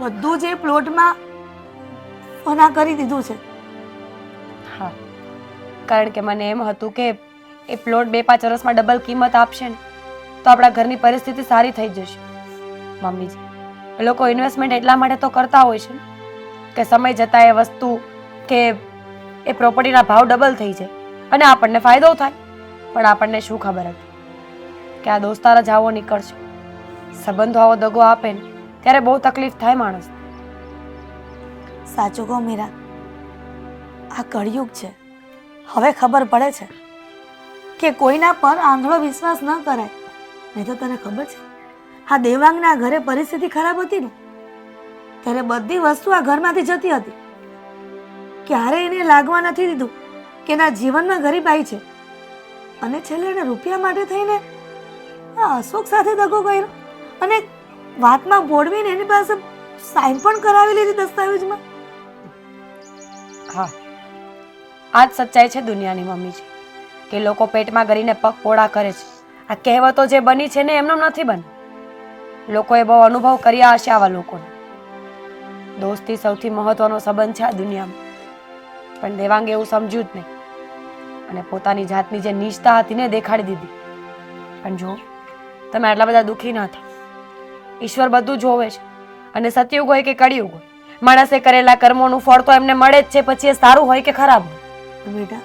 બધું જે પ્લોટમાં ફના કરી દીધું છે. હા, કારણ કે મને એમ હતું કે એ પ્લોટ 2-5 વર્ષમાં ડબલ કિંમત આપશે ને તો આપણા ઘરની પરિસ્થિતિ સારી થઈ જશે. મમ્મીજી, એ લોકો ઇન્વેસ્ટમેન્ટ એટલા માટે તો કરતા હોય છે કે સમય જતાં એ વસ્તુ કે એ પ્રોપર્ટીના ભાવ ડબલ થઈ જાય અને આપણને ફાયદો થાય. પણ આપણને શું ખબર હતી કે આ દોસ્તાર જ આવો નીકળશે. સંબંધો આવો દગો આપે ને ત્યારે બહુ તકલીફ થાય માણસ. સાચું કહું મીરા, આ કળિયુગ છે. હવે ખબર પડે છે કે કોઈના પર આંધળો વિશ્વાસ ન કરાય. નહીં તો તને ખબર છે, આ દેવાંગના ઘરે પરિસ્થિતિ ખરાબ હતી ને ત્યારે બધી વસ્તુ આ ઘરમાંથી જતી હતી. ક્યારે એને લાગવા નથી દીધું કે એના જીવનમાં ગરીબાઈ છે. અને છેલ્લે એને રૂપિયા માટે થઈને આ અશોક સાથે દગો કર્યો અને વાતમાં બોડવીને એની પાસે સાઈન પણ કરાવી લીધી દસ્તાવેજમાં. હા, આ જ સચ્ચાઈ છે દુનિયાની મમ્મીજી, કે લોકો પેટમાં કરીને પગ પોળા કરે છે. આ કહેવતો જે બની છે ને એમનો નથી બની. લોકોએ બહુ અનુભવ કર્યા હશે આવા લોકોને. દોસ્તી સૌથી મહત્વનો સંબંધ છે આ દુનિયામાં. પણ દેવાંગે એવું સમજ્યું જ નહીં અને પોતાની જાતની જે નીચતા હતી ને દેખાડી દીધી. પણ જો તમે આટલા બધા દુઃખી ના થાઓ. ઈશ્વર બધું જોવે છે અને સતયુગ હોય કે કળિયુગ હોય, માણસે કરેલા કર્મોનું ફળ તો એમને મળે જ છે, પછી એ સારું હોય કે ખરાબ હોય. બેટા,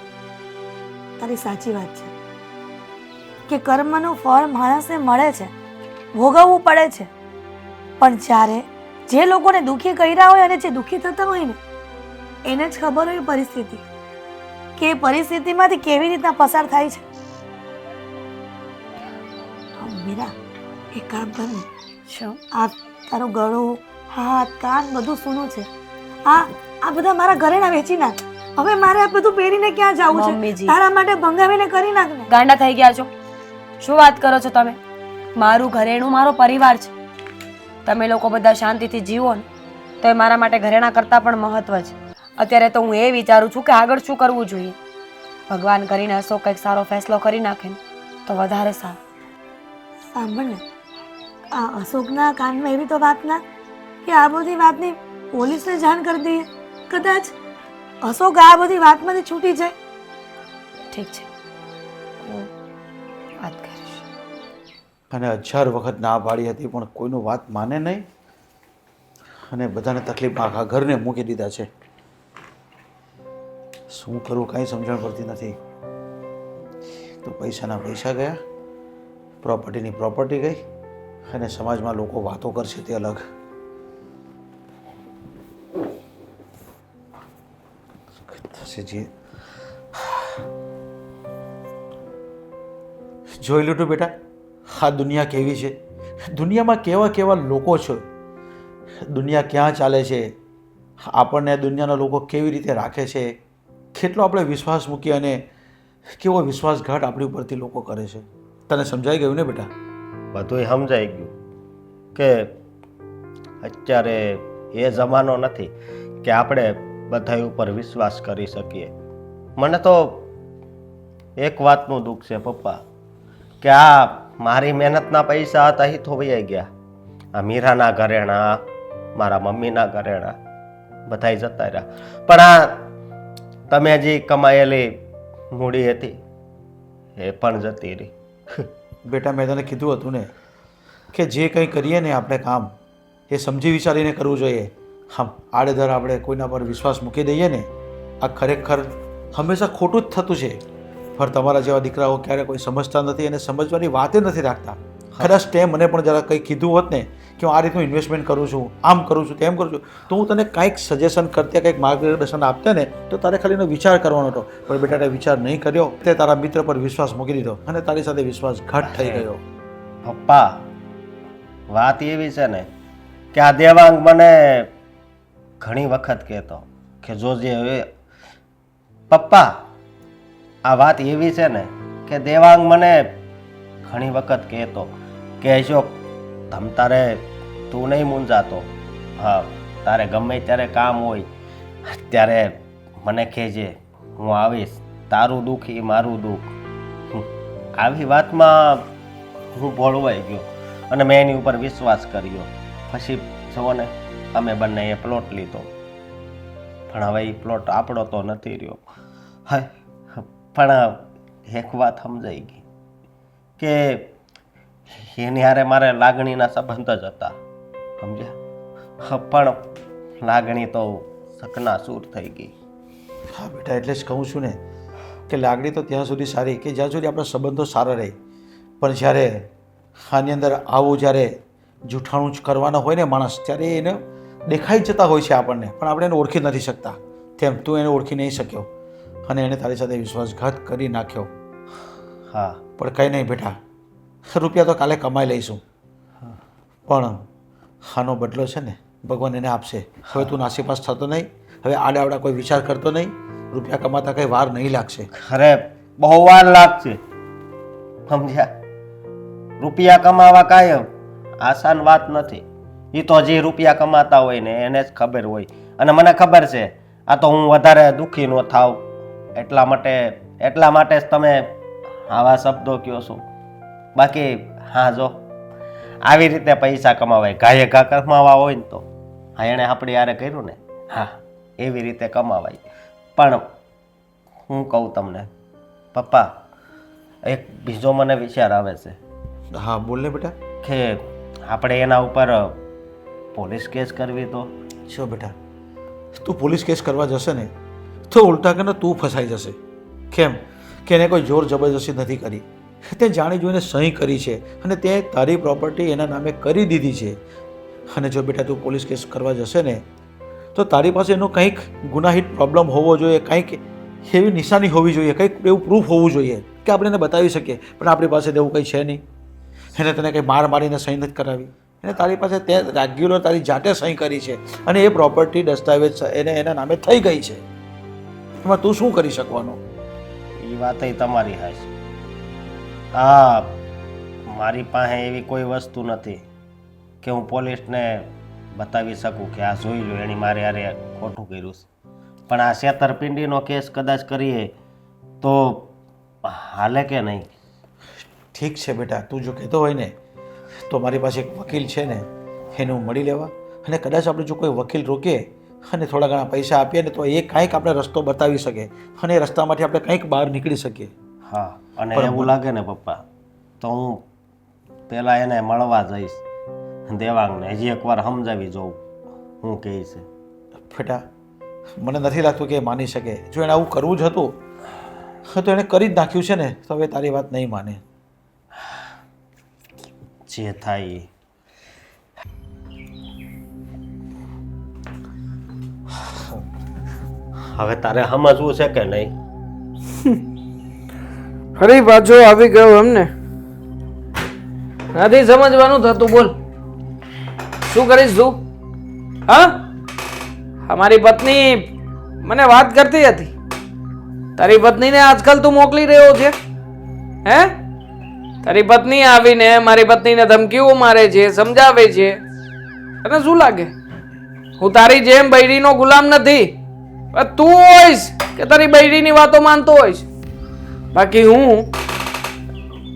તારી સાચી વાત છે કે કર્મનું ફળ માણસને મળે છે, ભોગવવું પડે છે. પણ જ્યારે જે લોકોને દુઃખી કર્યા હોય અને જે દુઃખી થતા હોય ને એને જ ખબર હોય પરિસ્થિતિ, કે એ પરિસ્થિતિમાંથી કેવી રીતના પસાર થાય છે. મીરા, એક કામ કર ને, શું? આ તારું ગળું, હાથ, કાન બધું સૂનું છે. આ બધા મારા ઘરેણા વેચી નાખ. હવે મારે આ બધું પહેરીને ક્યાં જવું છે? મમ્મીજી. તારા માટે ભંગાવીને કરી નાખ ને. ગાંડા થઈ ગયા છો? શું વાત કરો છો તમે? મારું ઘરેણું મારો પરિવાર છે. તમે લોકો બધા શાંતિથી જીવો ને તો એ મારા માટે ઘરેણા કરતાં પણ મહત્વ છે. અત્યારે તો હું એ વિચારું છું કે આગળ શું કરવું જોઈએ. ભગવાન કરીને અશોક કંઈક સારો ફેસલો કરી નાખે ને તો વધારે સારું. સાંભળ ને, આ અશોકના કાનમાં એવી તો વાત ના કે આ બધી વાતની પોલીસને જાણ કરી દઈએ. કદાચ અશોક આ બધી વાતમાંથી છૂટી જાય. ઠીક છે, હું વાત કરીશ. અને 1000 વખત ના પાડી હતી પણ કોઈનું વાત માને નહીં અને બધાને તકલીફમાં આખા ઘરને મૂકી દીધા છે. શું કરવું કાંઈ સમજણ પડતી નથી. તો પૈસાના પૈસા ગયા, પ્રોપર્ટીની પ્રોપર્ટી ગઈ અને સમાજમાં લોકો વાતો કરશે તે અલગ. થશે જે જોઈ લીધું બેટા, આ દુનિયા કેવી છે, દુનિયામાં કેવા કેવા લોકો છે, દુનિયા ક્યાં ચાલે છે, આપણને દુનિયાના લોકો કેવી રીતે રાખે છે, કેટલો આપણે વિશ્વાસ મૂકીએ અને કેવો વિશ્વાસઘાત આપણી ઉપરથી લોકો કરે છે. તને સમજાઈ ગયું ને બેટા? બધુંય સમજાઈ ગયું કે અત્યારે એ જમાનો નથી કે આપણે બધા ઉપર વિશ્વાસ કરી શકીએ. મને તો એક વાતનું દુઃખ છે પપ્પા, કે આ મારી મહેનતના પૈસા હતા એ તો વહી ગયા. આ મીરાના ઘરેણા, મારા મમ્મીના ઘરેણા બધાય જતા રહ્યા. પણ આ તમે જે કમાયેલી મૂડી હતી એ પણ જતી રહી. બેટા, મેં તને કીધું હતું ને કે જે કંઈ કરીએ ને આપણે કામ એ સમજી વિચારીને કરવું જોઈએ. હમ આડેધડ આપણે કોઈના પર વિશ્વાસ મૂકી દઈએ ને આ ખરેખર હંમેશા ખોટું જ થતું છે. પણ તમારા જેવા દીકરાઓ ક્યારે કોઈ સમજતા નથી અને સમજવાની વાતે નથી રાખતા. કદાચ તે મને પણ જરા કંઈ કીધું હોત ને કે હું આ રીતનું ઇન્વેસ્ટમેન્ટ કરું છું, આમ કરું છું, તેમ કરું છું, તો હું તને કાંઈક સજેશન કરતે, કંઈક માર્ગદર્શન આપતે ને તો તારે ખાલી એનો વિચાર કરવાનો હતો. પણ બેટા તે વિચાર નહીં કર્યો, તે તારા મિત્ર પર વિશ્વાસ મૂકી દીધો અને તારી સાથે વિશ્વાસઘાત થઈ ગયો. પપ્પા, વાત એવી છે ને કે આ દેવાંગ મને ઘણી વખત કહેતો કે જોજે હવે પપ્પા, આ વાત એવી છે ને કે દેવાંગ મને ઘણી વખત કહેતો કે અશોક તમ તારે તું નહીં મૂંઝાતો, હા તારે ગમે ત્યારે કામ હોય ત્યારે મને કહેજે, હું આવીશ, તારું દુઃખ એ મારું દુઃખ. આવી વાતમાં હું ભોળવાઈ ગયો અને મેં એની ઉપર વિશ્વાસ કર્યો. પછી જુઓ ને અમે બંને એ પ્લોટ લીધો, પણ હવે એ પ્લોટ આપણો તો નથી રહ્યો. હા, પણ એક વાત સમજાઈ ગઈ કે એની હારે મારે લાગણીના સંબંધ જ હતા, સમજ્યા? પણ લાગણી તો સકના સૂર થઈ ગઈ. હા બેટા, એટલે જ કહું છું ને કે લાગણી તો ત્યાં સુધી સારી કે જ્યાં સુધી આપણા સંબંધો સારા રહે, પણ જ્યારે આની અંદર આવું જ્યારે જૂઠાણું જ કરવાના હોય ને માણસ, ત્યારે એને દેખાઈ જતા હોય છે આપણને, પણ આપણે એને ઓળખી નથી શકતા. તેમ તું એને ઓળખી નહીં શક્યો અને એને તારી સાથે વિશ્વાસઘાત કરી નાખ્યો. હા પણ કંઈ નહીં બેટા, રૂપિયા તો કાલે કમાઈ લઈશું, પણ આનો બદલો છે ને ભગવાન એને આપશે. હવે તું નાસીપાસ થતો નહીં, હવે આડાવડા કોઈ વિચાર કરતો નહીં, રૂપિયા કમાતા કંઈ વાર નહીં લાગશે. અરે બહુ વાર લાગશે, સમજ્યા? રૂપિયા કમાવા કાયમ આસાન વાત નથી. એ તો જે રૂપિયા કમાતા હોય ને એને જ ખબર હોય, અને મને ખબર છે આ તો હું વધારે દુઃખી ન થાવ એટલા માટે જ તમે આવા શબ્દો કહો છો. બાકી હા, જો આવી રીતે પૈસા કમાવાય, ઘાયે ઘા કમાવા હોય ને તો હા એણે આપણી યારે કર્યું ને, હા એવી રીતે કમાવાય. પણ હું કહું તમને પપ્પા, એક બીજો મને વિચાર આવે છે. હા બોલ ને બેટા. કે આપણે એના ઉપર પોલીસ કેસ કરવી તો? જો બેટા, તું પોલીસ કેસ કરવા જશે ને તો ઉલટા કરીને તું ફસાઈ જશે. કેમ કે એને કોઈ જોર જબરજસ્તી નથી કરી, તે જાણી જોઈને સહી કરી છે અને તે તારી પ્રોપર્ટી એના નામે કરી દીધી છે. અને જો બેટા તું પોલીસ કેસ કરવા જશે ને તો તારી પાસે એનો કંઈક ગુનાહિત પ્રોબ્લેમ હોવો જોઈએ, કંઈક એવી નિશાની હોવી જોઈએ, કંઈક એવું પ્રૂફ હોવું જોઈએ કે આપણે એને બતાવી શકીએ. પણ આપણી પાસે એવું કંઈ છે નહીં. એને તને કંઈ મારીને સહી નથી કરાવી, એને તારી પાસે તે રેગ્યુલર તારી જાતે સહી કરી છે અને એ પ્રોપર્ટી દસ્તાવેજ એને એના નામે થઈ ગઈ છે. એમાં તું શું કરી શકવાનો? એ વાત તમારી હાશ. હા, મારી પાસે એવી કોઈ વસ્તુ નથી કે હું પોલીસને બતાવી શકું કે આ જોઈ લો એની મારે યારે ખોટું કર્યું છે. પણ આ છેતરપિંડીનો કેસ કદાચ કરીએ તો હાલે કે નહીં? ઠીક છે બેટા, તું જો કહેતો હોય ને તો મારી પાસે એક વકીલ છે ને, એને હું મળી લેવા, અને કદાચ આપણે જો કોઈ વકીલ રોકીએ અને થોડા ઘણા પૈસા આપીએ ને તો એ કાંઈક આપણે રસ્તો બતાવી શકે અને એ રસ્તામાંથી આપણે કંઈક બહાર નીકળી શકીએ. હા, અને એવું લાગે ને પપ્પા તો હું પહેલાં એને મળવા જઈશ દેવાંગને, હજી એકવાર સમજાવી જોઉં હું કહે છે. બેટા મને નથી લાગતું કે એ માની શકે. જો એને આવું કરવું જ હતું તો એણે કરી જ નાખ્યું છે ને, તો હવે તારી વાત નહીં માને. જે થાય એ. હવે તારે સમજવું છે કે નહીં? ફરી પાછો આવી ગયો એમને? નથી સમજવાનું થતું. બોલ, શું કરીશ તું? હા, અમારી પત્ની મને વાત કરતી હતી, તારી પત્નીને આજકાલ તું મોકલી રહ્યો છે. હે, તારી પત્ની આવીને મારી પત્નીને ધમકીઓ મારે છે, સમજાવે છે. તને શું લાગે હું તારી જેમ બૈરીનો ગુલામ નથી? તું હોઈશ કે તારી બૈરીની વાતો માનતો હોઈશ? બાકી હું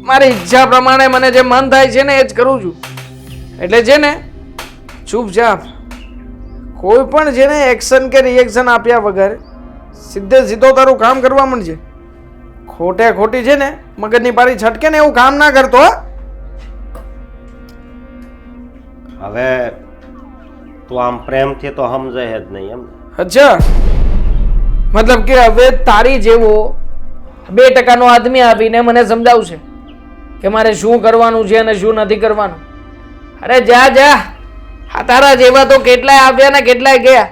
મારી ઈચ્છા પ્રમાણે મને જે મન થાય છે ને એ જ કરું છું. એટલે છે ને ચૂપચાપ કોઈ પણ છે ને એક્શન કે રિએક્શન આપ્યા વગર સીધો તારું કામ કરવા માંડજે. ખોટે ખોટી છે ને મગજની પારી છટકે ને એવું કામ ના કરતો. હવે તું આમ પ્રેમથી તો સમજાય જ નહીં એમ? અચ્છા, મતલબ કે હવે તારી જેવો 2% આદમી આવીને મને સમજાવશે કે મારે શું કરવાનું છે અને શું નથી કરવાનું. અરે જા જા, આ તારા જેવા તો કેટલાય આવ્યા ને કેટલાય ગયા.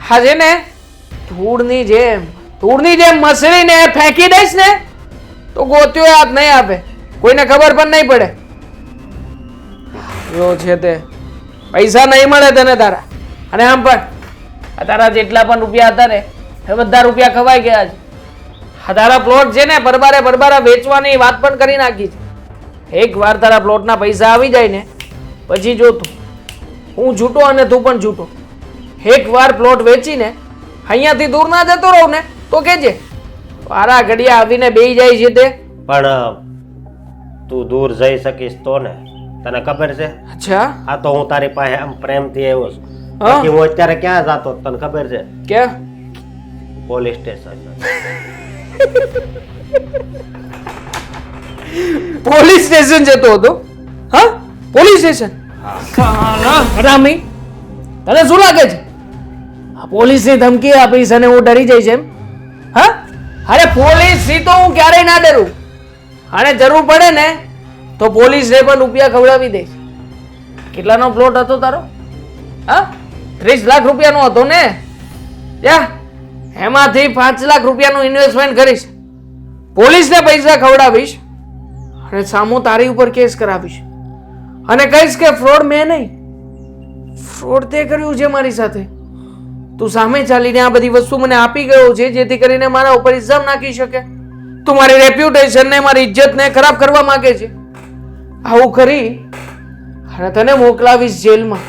હા છે ને ધૂળની જેમ મસળીને ફેંકી દઈશ ને તો ગોત્યો હાથ નહીં આપે, કોઈને ખબર પણ નહીં પડે. જો છે તે પૈસા નહીં મળે તને તારા. અને આમ પણ આ તારા જેટલા પણ રૂપિયા હતા ને એ બધા રૂપિયા ખવાઈ ગયા છે. આ તારા પ્લોટ છે ને બરબારે વેચવાની વાત પણ કરી નાખી છે. એક વાર તારા પ્લોટના પૈસા આવી જાય ને પછી જો તું, હું છૂટો અને તું પણ છૂટો. એક વાર પ્લોટ વેચીને અહીંયાથી દૂર ના જતો રહું ને તો કેજે વારા ઘડિયા આવીને બેહી જાય છે તે. પણ તું દૂર જઈ શકીશ તો ને? તને ખબર છે? અચ્છા, આ તો હું તારી પાસે આમ પ્રેમથી આવ્યો છું. હા. બાકી હું અત્યારે ક્યાં જાતો તને ખબર છે? ક્યાં? Police station. પોલીસ સ્ટેશન જતો હતો? હા, પોલીસ સ્ટેશન? હરામી, તને શું લાગે છે આ પોલીસની ધમકી આપીશ અને હું ડરી જઈશ એમ? હા, અરે પોલીસથી તો હું ક્યારેય ના ડરું. અને જરૂર પડે ને તો પોલીસને પણ રૂપિયા ખવડાવી દઈશ. કેટલાનો પ્લોટ હતો તારો? હા, 30 લાખ રૂપિયાનો હતો ને? યા એમાંથી 5 લાખ રૂપિયાનું ઇન્વેસ્ટમેન્ટ કરીશ, પોલીસને પૈસા ખવડાવીશ અને સામો તારી ઉપર કેસ કરાવીશ અને કહીશ કે ફ્રોડ મેં નહીં, ફ્રોડ તે કર્યું છે મારી સાથે. તું સામે ચાલીને આ બધી વસ્તુ મને આપી ગયો છે જેથી કરીને મારા ઉપર ઇલ્ઝામ નાખી શકે. તું મારી રેપ્યુટેશનને, મારી ઇજ્જતને ખરાબ કરવા માંગે છે. આવું કરી અને તને મોકલાવીશ જેલમાં.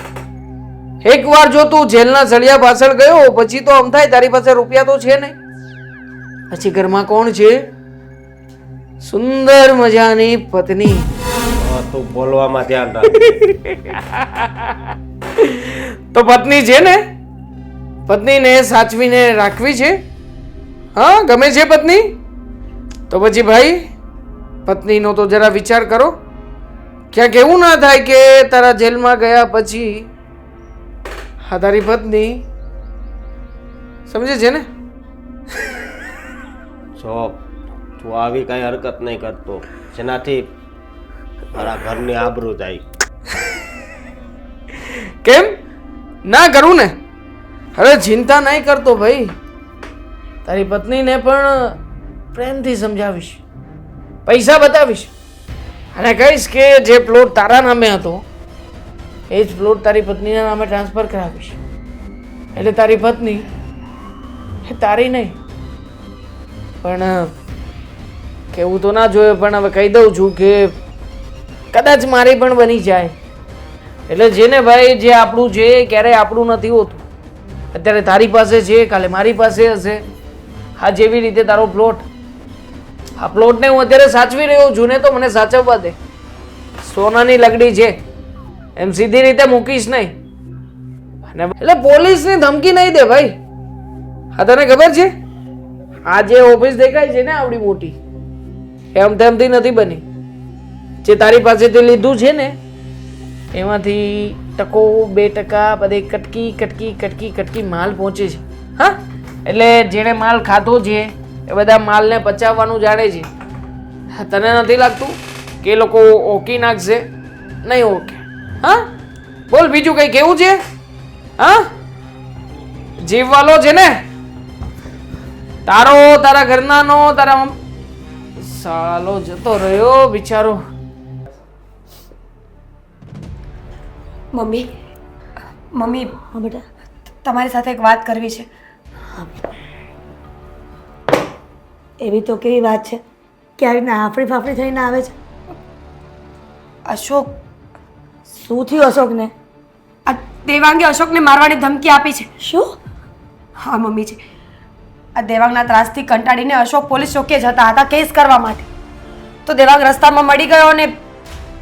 એકવાર જો તું જેલના સળિયા પાછળ ગયો પછી તો આમ થાય તારી પાસે રૂપિયા તો છે નહીં. પછી ઘરમાં કોણ છે? સુંદર મજાની પત્ની. તું બોલવામાં ધ્યાન રાખ. તો પત્ની છે ને, પત્નીને સાચવીને રાખવી છે. હા, ગમે છે પત્ની? તો પછી ભાઈ પત્નીનો તો જરા વિચાર કરો. ક્યાંક એવું ના થાય કે તારા જેલમાં ગયા પછી હા તારી પત્ની સમજે છે ને? જો તું આવી કઈ હરકત નહીં કરતો જેનાથી મારા ઘરની આબરૂ જાય. કેમ ના કરું ને? હવે ચિંતા નહીં કરતો ભાઈ, તારી પત્નીને પણ પ્રેમથી સમજાવીશ, પૈસા બતાવીશ અને કહીશ કે જે પ્લોટ તારા નામે હતો એ જ પ્લોટ તારી પત્નીના નામે ટ્રાન્સફર કરાવીશ. એટલે તારી પત્ની એ તારી નહીં. પણ કેવું તો ના જોઈએ, પણ હવે કહી દઉં છું કે કદાચ મારી પણ બની જાય. એટલે જેને ભાઈ જે આપણું છે એ ક્યારેય આપણું નથી હોતું. અત્યારે તારી પાસે છે, કાલે મારી પાસે હશે. હા, જેવી રીતે તારો પ્લોટ, આ પ્લોટને હું અત્યારે સાચવી રહ્યો છું ને તો મને સાચવવા દે. સોનાની લગડી છે એમ સીધી રીતે મૂકીશ નહીં. અને એટલે પોલીસની ધમકી નહીં દે ભાઈ. હા, તને ખબર છે આ જે ઓફિસ દેખાય છે ને આવડી મોટી, એમ તેમથી નથી બની. જે તારી પાસેથી લીધું છે ને એમાંથી 1% 2% બધે કટકી કટકી કટકી કટકી માલ પહોંચે છે. હા, એટલે જેણે માલ ખાધો છે એ બધા માલને પચાવવાનું જાણે છે. તને નથી લાગતું કે એ લોકો ઓકી નાખશે? નહીં ઓકે. હા, બોલ બીજું કઈ કેવું છે? હા, જીવવાલો છે ને તારો, તારા ઘરનાનો, તારા સાલો જતો રહ્યો બિચારો. મમ્મી, મમ્મી, હા બેટા. તમારી સાથે એક વાત કરવી છે. એવી તો કેવી વાત છે કે આવી રીતના હાફડી ફાફડી થઈને આવે છે? અશોક, શું થયું અશોકને? આ દેવાંગે અશોકને મારવાની ધમકી આપી છે. શું? હા મમ્મીજી, આ દેવાંગના ત્રાસથી કંટાળીને અશોક પોલીસ ચોકીએ જતા હતા કેસ કરવા માટે. તો દેવાંગ રસ્તામાં મળી ગયો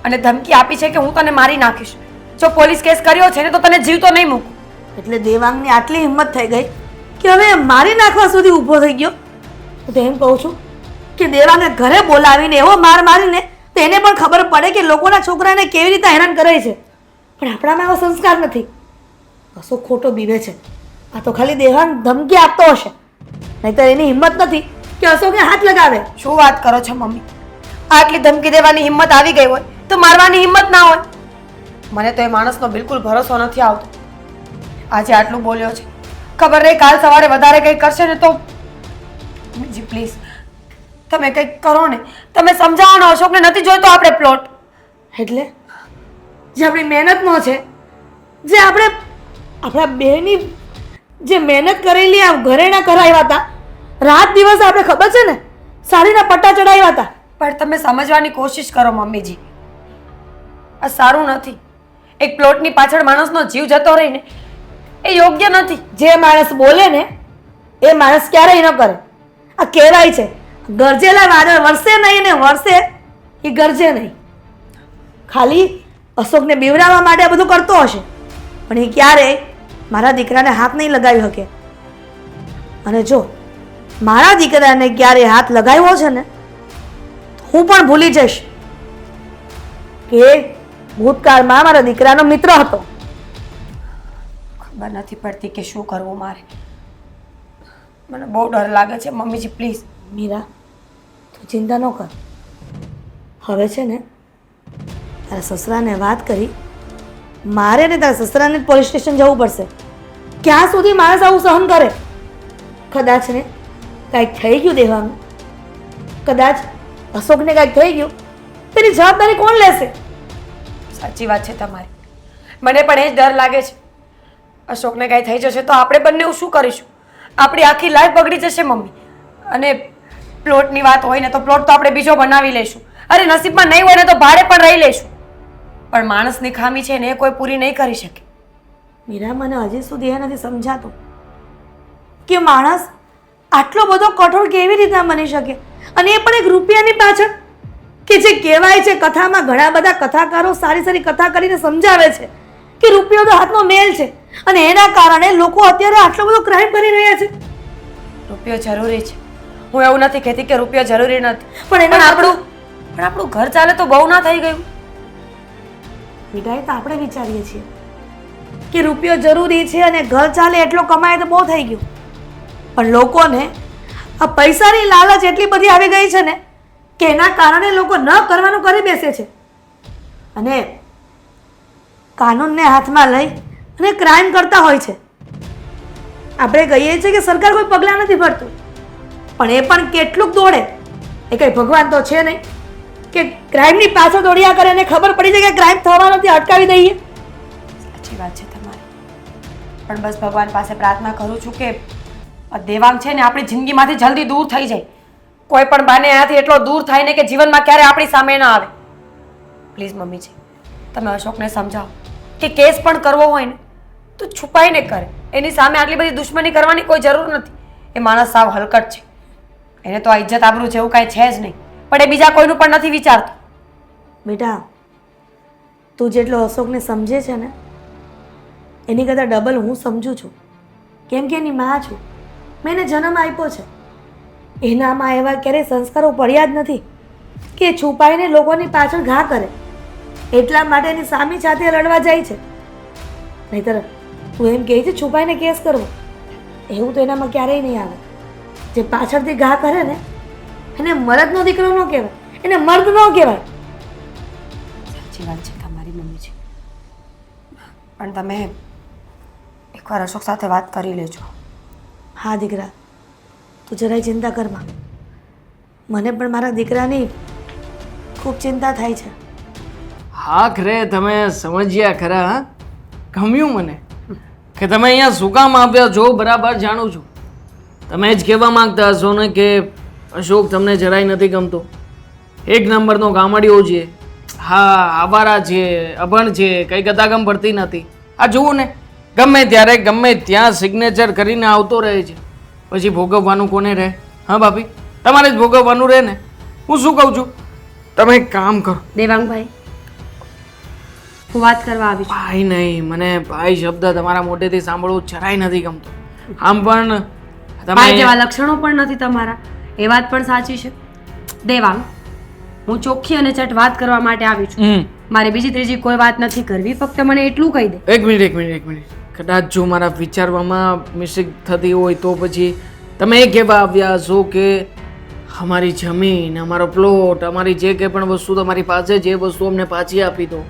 અને ધમકી આપી છે કે હું તને મારી નાખીશ. જો પોલીસ કેસ કર્યો છે ને તો તને જીવતો નહીં મૂકું. એટલે દેવાંગની આટલી હિંમત થઈ ગઈ કે હવે મારી નાખવા સુધી ઊભો થઈ ગયો. હું તો એમ કહું છું કે દેવાંગે ઘરે બોલાવીને એવો માર મારીને તો એને પણ ખબર પડે કે લોકોના છોકરાને કેવી રીતે હેરાન કરે છે. પણ આપણામાં એવો સંસ્કાર નથી. અશોક ખોટો બીવે છે. આ તો ખાલી દેવાંગ ધમકી આપતો હશે, નહીંતર એની હિંમત નથી કે અશોકને હાથ લગાવે. શું વાત કરો છો મમ્મી? આટલી ધમકી દેવાની હિંમત આવી ગઈ હોય તો મારવાની હિંમત ના હોય? મને તો એ માણસનો બિલકુલ ભરોસો નથી આવતો. આજે આટલું બોલ્યો છે, ખબર નહીં કાલ સવારે વધારે કંઈક કરશે ને તો. જી પ્લીઝ તમે કંઈક કરો ને, તમે સમજાવો ને. અશોકને નથી જોઈતો આપણે પ્લોટ. એટલે જે આપણી મહેનતનો છે, જે આપણે આપણા બેની જે મહેનત કરેલી આ ઘરેણા કરાવ્યા હતા, રાત દિવસ આપણે ખબર છે ને સાડીના પટ્ટા ચડાવ્યા હતા. પણ તમે સમજવાની કોશિશ કરો મમ્મીજી, આ સારું નથી. એક પ્લોટની પાછળ માણસનો જીવ જતો રહે ને એ યોગ્ય નથી. જે માણસ બોલે ને એ માણસ ક્યારેય ન કરે. આ કહેવાય છે ગરજેલા વાદળ વરસે નહીં ને વરસે એ ગરજે નહીં. ખાલી અશોકને બીવડાવવા માટે આ બધું કરતો હશે, પણ એ ક્યારેય મારા દીકરાને હાથ નહીં લગાવી શકે. અને જો મારા દીકરાને ક્યારેય હાથ લગાવ્યો છે ને તો હું પણ ભૂલી જઈશ કે ભૂતકાળમાં મારા દીકરાનો મિત્ર હતો. ખબર નથી પડતી કે શું કરવું મારે. મને બહુ ડર લાગે છે મમ્મીજી, પ્લીઝ મીરા તું ચિંતા ન કર. હવે છે ને તારા સસરાને વાત કરી, મારે ને તારા સસરાને પોલીસ સ્ટેશન જવું પડશે. ક્યાં સુધી માણસ આવું સહન કરે? કદાચ ને કાંઈક થઈ ગયું દેવાનું, કદાચ અશોકને કાંઈક થઈ ગયું, તેની જવાબદારી કોણ લેશે? સાચી વાત છે તમારી. મને પણ એ જ ડર લાગે છે. અશોકને કાંઈ થઈ જશે તો આપણે બંને શું કરીશું? આપણી આખી લાઈફ બગડી જશે મમ્મી. અને પ્લોટની વાત હોય ને તો પ્લોટ તો આપણે બીજો બનાવી લઈશું. અરે નસીબમાં નહીં હોય ને તો ભાડે પણ રહી લઈશું. પણ માણસની ખામી છે ને એ કોઈ પૂરી નહીં કરી શકે. મીરા, મને હજી સુધી એ નથી સમજાતું કે માણસ આટલો બધો કઠોર કેવી રીતના બની શકે, અને એ પણ એક રૂપિયાની પાછળ. કે જે કહેવાય છે કથામાં, ઘણા બધા કથાકારો સારી સારી કથા કરીને સમજાવે છે કે રૂપિયો તો હાથનો મેલ છે, અને એના કારણે લોકો અત્યારે આટલો બધો ક્રાઇમ કરી રહ્યા છે. રૂપિયો જરૂરી છે, હું એવું નથી કહેતી કે રૂપિયો જરૂરી નથી, પણ પણ આપણું ઘર ચાલે તો બહુ ના થઈ ગયું. બેટા, એ તો આપણે વિચારીએ છીએ કે રૂપિયો જરૂરી છે અને ઘર ચાલે એટલો કમાય તો બહુ થઈ ગયું, પણ લોકોને આ પૈસાની લાલચ એટલી બધી આવી ગઈ છે ને કે એના કારણે લોકો ન કરવાનું કરી બેસે છે, અને કાનૂનને હાથમાં લઈ અને ક્રાઇમ કરતા હોય છે. આપણે કહીએ છીએ કે સરકાર કોઈ પગલાં નથી ભરતું, પણ એ પણ કેટલુંક દોડે. એ કંઈ ભગવાન તો છે નહીં કે ક્રાઇમની પાછળ દોડ્યા કરે અને ખબર પડી જાય કે ક્રાઇમ થવાનોથી અટકાવી દઈએ. સાચી વાત છે તમારી. પણ બસ ભગવાન પાસે પ્રાર્થના કરું છું કે આ દેવાંગ છે ને આપણી જિંદગીમાંથી જલ્દી દૂર થઈ જાય. કોઈ પણ બાને એનાથી એટલો દૂર થાય ને કે જીવનમાં ક્યારે આપણી સામે ના આવે. પ્લીઝ મમ્મીજી, તમે અશોકને સમજાવો કે કેસ પણ કરવો હોય ને તો છુપાઈને કરે. એની સામે આટલી બધી દુશ્મની કરવાની કોઈ જરૂર નથી. એ માણસ સાવ હલકટ છે. એને તો આ ઇજ્જત આબરૂ જેવું કાંઈ છે જ નહીં, પણ એ બીજા કોઈનું પણ નથી વિચારતો. બેટા, તું જેટલો અશોકને સમજે છે ને એની કરતાં ડબલ હું સમજું છું, કેમ કે એની માં છું. મેં એને જન્મ આપ્યો છે. એનામાં એવા ક્યારેય સંસ્કારો પડ્યા જ નથી કે છુપાઈને લોકોની પાછળ ઘા કરે. એટલા માટે એની સામી સાથે લડવા જાય છે. નહીતર તું એમ કહે છે છુપાઈને કેસ કરવો, એવું તો એનામાં ક્યારેય નહીં આવે. જે પાછળથી ઘા કરે ને એને મરદનો દીકરો ન કહેવાય, એને મર્દ ન કહેવાય. સાચી વાત છે તમારી મમ્મીજી. પણ તમે એકવાર અશોક સાથે વાત કરી લેજો. હા દીકરા, તું જરાય ચિંતા કરમાં. મને પણ મારા દીકરાની ખૂબ ચિંતા થાય છે. હા ખરે તમે સમજ્યા ખરા. હા, ગમ્યું મને કે તમે અહીંયા શું કામ આવ્યા છો. બરાબર જાણું છું. તમે જ કહેવા માંગતા હશો ને કે અશોક તમને જરાય નથી ગમતો. એક નંબરનો ગામડિયો છે. હા, આવારા છે, અભણ છે, કંઈ ગતાગમ ભરતી નથી. આ જુઓ ને, ગમે ત્યારે ગમે ત્યાં સિગ્નેચર કરીને આવતો રહે છે. પછી ભોગવવાનું કોને રહે? હા ભાભી, તમારે જ ભોગવવાનું રહે ને. હું શું કહું છું, તમે એક કામ કરો. દેવાંગભાઈ, હું વાત કરવા આવી છું. ભાઈ નહીં, મને ભાઈ શબ્દ તમારા મોઢેથી સાંભળવું જરાય નથી ગમતો. આમ પણ ભાઈ જેવા લક્ષણો પણ નથી તમારા, એ વાત પણ સાચી છે. દેવાંગ, હું ચોખ્ખી અને ચટ વાત કરવા માટે આવી છું. મારે બીજી ત્રીજી કોઈ વાત નથી કરવી, ફક્ત મને એટલું કહી દે. એક મિનિટ. કદાચ જો મારા વિચારવામાં મિસ્ટેક થતી હોય તો પછી તમે એ કહેવા આવ્યા છો કે અમારી જમીન, અમારો પ્લોટ, અમારી જે કંઈ પણ વસ્તુ તમારી પાસે છે એ વસ્તુ અમને પાછી આપી દો.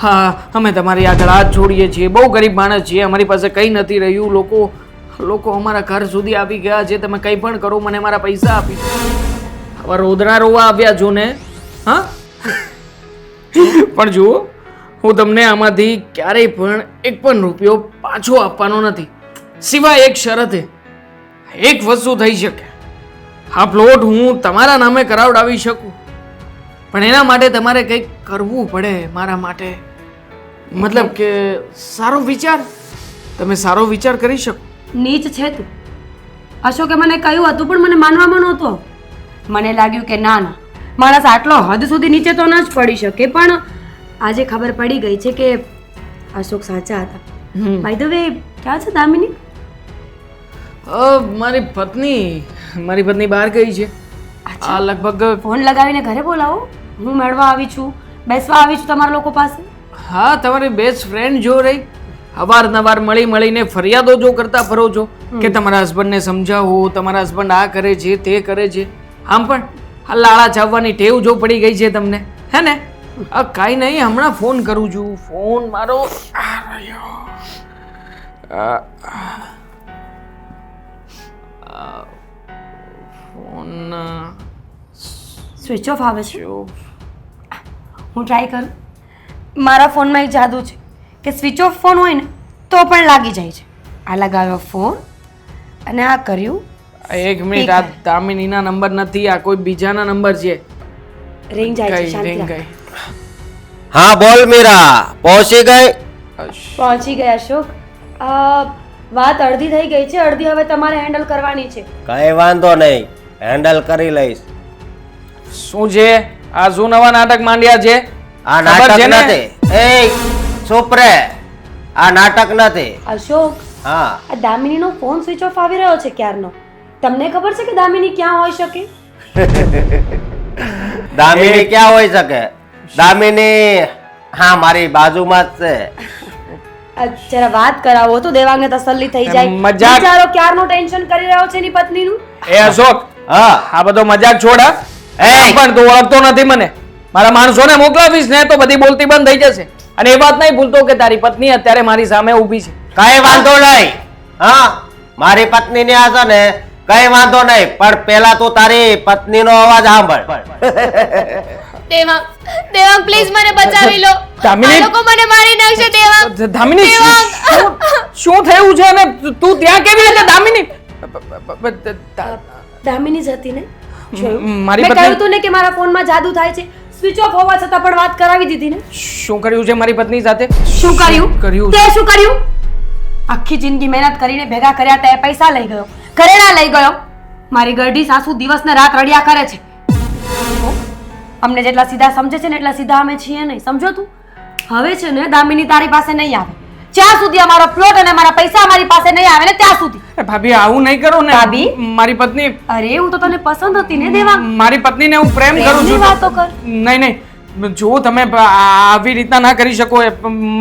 હા, અમે તમારી આગળ હાથ જોડીએ છીએ. બહુ ગરીબ માણસ છીએ, અમારી પાસે કંઈ નથી રહ્યું. લોકો અમારા ઘર સુધી આવી ગયા છે. તમે કંઈ પણ કરો, મને મારા પૈસા આપી દો. હવે રોદરા રોવા આવ્યા છો ને? હા, પણ જુઓ, હું તમને આમાંથી ક્યારેય પણ એક પણ રૂપિયો પાછો આપવાનો નથી, સિવાય એક શરતે. એક વસ્તુ થઈ શકે, આ પ્લોટ હું તમારા નામે કરાવડાવી શકું, પણ એના માટે તમારે કંઈક કરવું પડે મારા માટે. મતલબ કે સારો વિચાર, તમે સારો વિચાર કરી શકો. નીચ છે તું. અશોકે મને કહ્યું હતું પણ મને માનવામાં નહોતું. મને લાગ્યું કે ના, માણસ આટલો હદ સુધી નીચે તો ન જ પડી શકે, પણ આજે ખબર પડી ગઈ છે કે અશોક સાચા હતા. બાય ધ વે, ક્યાં છે દામિની? મારી પત્ની બહાર ગઈ છે. આ લગભગ ફોન લગાવીને ઘરે બોલાવો. હું મળવા આવી છું, બેસવા આવી છું તમારા લોકો પાસે. હા, તમારી બેસ્ટ ફ્રેન્ડ જો રહી, અવારનવાર મળીને ફરિયાદો જો કરતા ફરો છો કે તમારા હસબન્ડને સમજાવો, તમારા હસબન્ડ આ કરે છે તે કરે છે. આમ પણ આ લાળા ચાવવાની ટેવ જો પડી ગઈ છે તમને, હે ને? કાંઈ નહીં, હમણાં ફોન કરું છું. ફોન મારો આ રહ્યો. ફોન સ્વિચ ઓફ આવે છે. હું ટ્રાય કરું. મારા ફોનમાં એક જાદુ છે કે સ્વિચ ઓફ ફોન હોય ને તો પણ લાગી જાય છે. આ લગાવ્યો ફોન અને આ કર્યું. એક મિનિટ, આ દામિનીના નંબર નથી, આ કોઈ બીજાના નંબર છે. રિંગ જાય છે. કઈ શાંતિ રિંગ રાખ. ગઈ. હા બોલ મીરા, પહોંચી ગઈ? પહોંચી ગયા અશોક. વાત અડધી થઈ ગઈ છે, અડધી હવે તમારે હેન્ડલ કરવાની છે. કઈ વાંધો નહીં, હેન્ડલ કરી લઈશ. શું છે આ? શું નવા નાટક માંડ્યા છે? આ ખબર નાટક છે ને? નથી. એ ચૂપ રે, આ નાટક નથી. અશોક, હા, આ દામિનીનો ફોન સ્વિચ ઓફ આવી રહ્યો છે ક્યારનો. તમને ખબર છે કે દામિની ક્યાં હોઈ શકે? દામિની ક્યાં હોઈ શકે? દામિની હા મારી બાજુમાં જ છે. જરા વાત કરાવો તો દેવાંગને તસલ્લી થઈ જાય. મજાક. બિચારો ક્યારનો ટેન્શન કરી રહ્યો છે એની પત્નીનું. એ અશોક, હા આ બધો મજાક છોડ. હા? એ! પણ તું ઓળખતો નથી મને. મારા માણસોને મોકલાવીશ ને તો બધી બોલતી બંધ થઈ જશે. અને એ વાત નહીં ભૂલતો કે તારી પત્ની અત્યારે મારી સામે ઊભી છે. કઈ વાંધો નહીં. હા મારી પત્નીની આ છે ને, કઈ વાંધો નહીં, પણ પેલા તું તારી પત્નીનો અવાજ સાંભળ. દેવાંગ, દેવાંગ પ્લીઝ મને બચાવી લો. દામિની! આ લોકો મને મારી નાખશે દેવાંગ. દામિની, શું થયું છે? અને તું ત્યાં કેવી રીતે? દામિની, દામિની જ હતી ને? જોયું? મારી મેં કહ્યું પત્ની તું ને કે મારા ફોનમાં જાદુ થાય છે. સ્વિચ ઓફ હોવા છતાં પણ વાત કરાવી દીધી ને. શું કર્યું છે મારી પત્ની સાથે? શું કર્યું? કર્યું તે શું કર્યું? આખી જિંદગી મહેનત કરીને ભેગા કર્યા તે પૈસા લઈ ગયો, ઘરેણા લઈ ગયો. મારી ગરડી સાસુ દિવસ ને રાત રડ્યા કરે છે. અમને જેટલા સીધા સમજે છે ને એટલા સીધા અમે છીએ નહીં, સમજો તું? હવે છે ને દામિની તારી પાસે નહીં આવે. જ્યાં સુધી અમારો પ્લોટ અને મારા પૈસા અમારી પાસે નહીં આવે ને ત્યાં સુધી. ભાભી આવું નહીં કરો ને. ભાભી? મારી પત્ની, અરે હું તો તને પસંદ હતી ને દેવાંગ. મારી પત્નીને હું પ્રેમ કરું પ્રેમની છું. વાતો કર. નહીં નહીં, જો તમે આવી રીતના ના કરી શકો.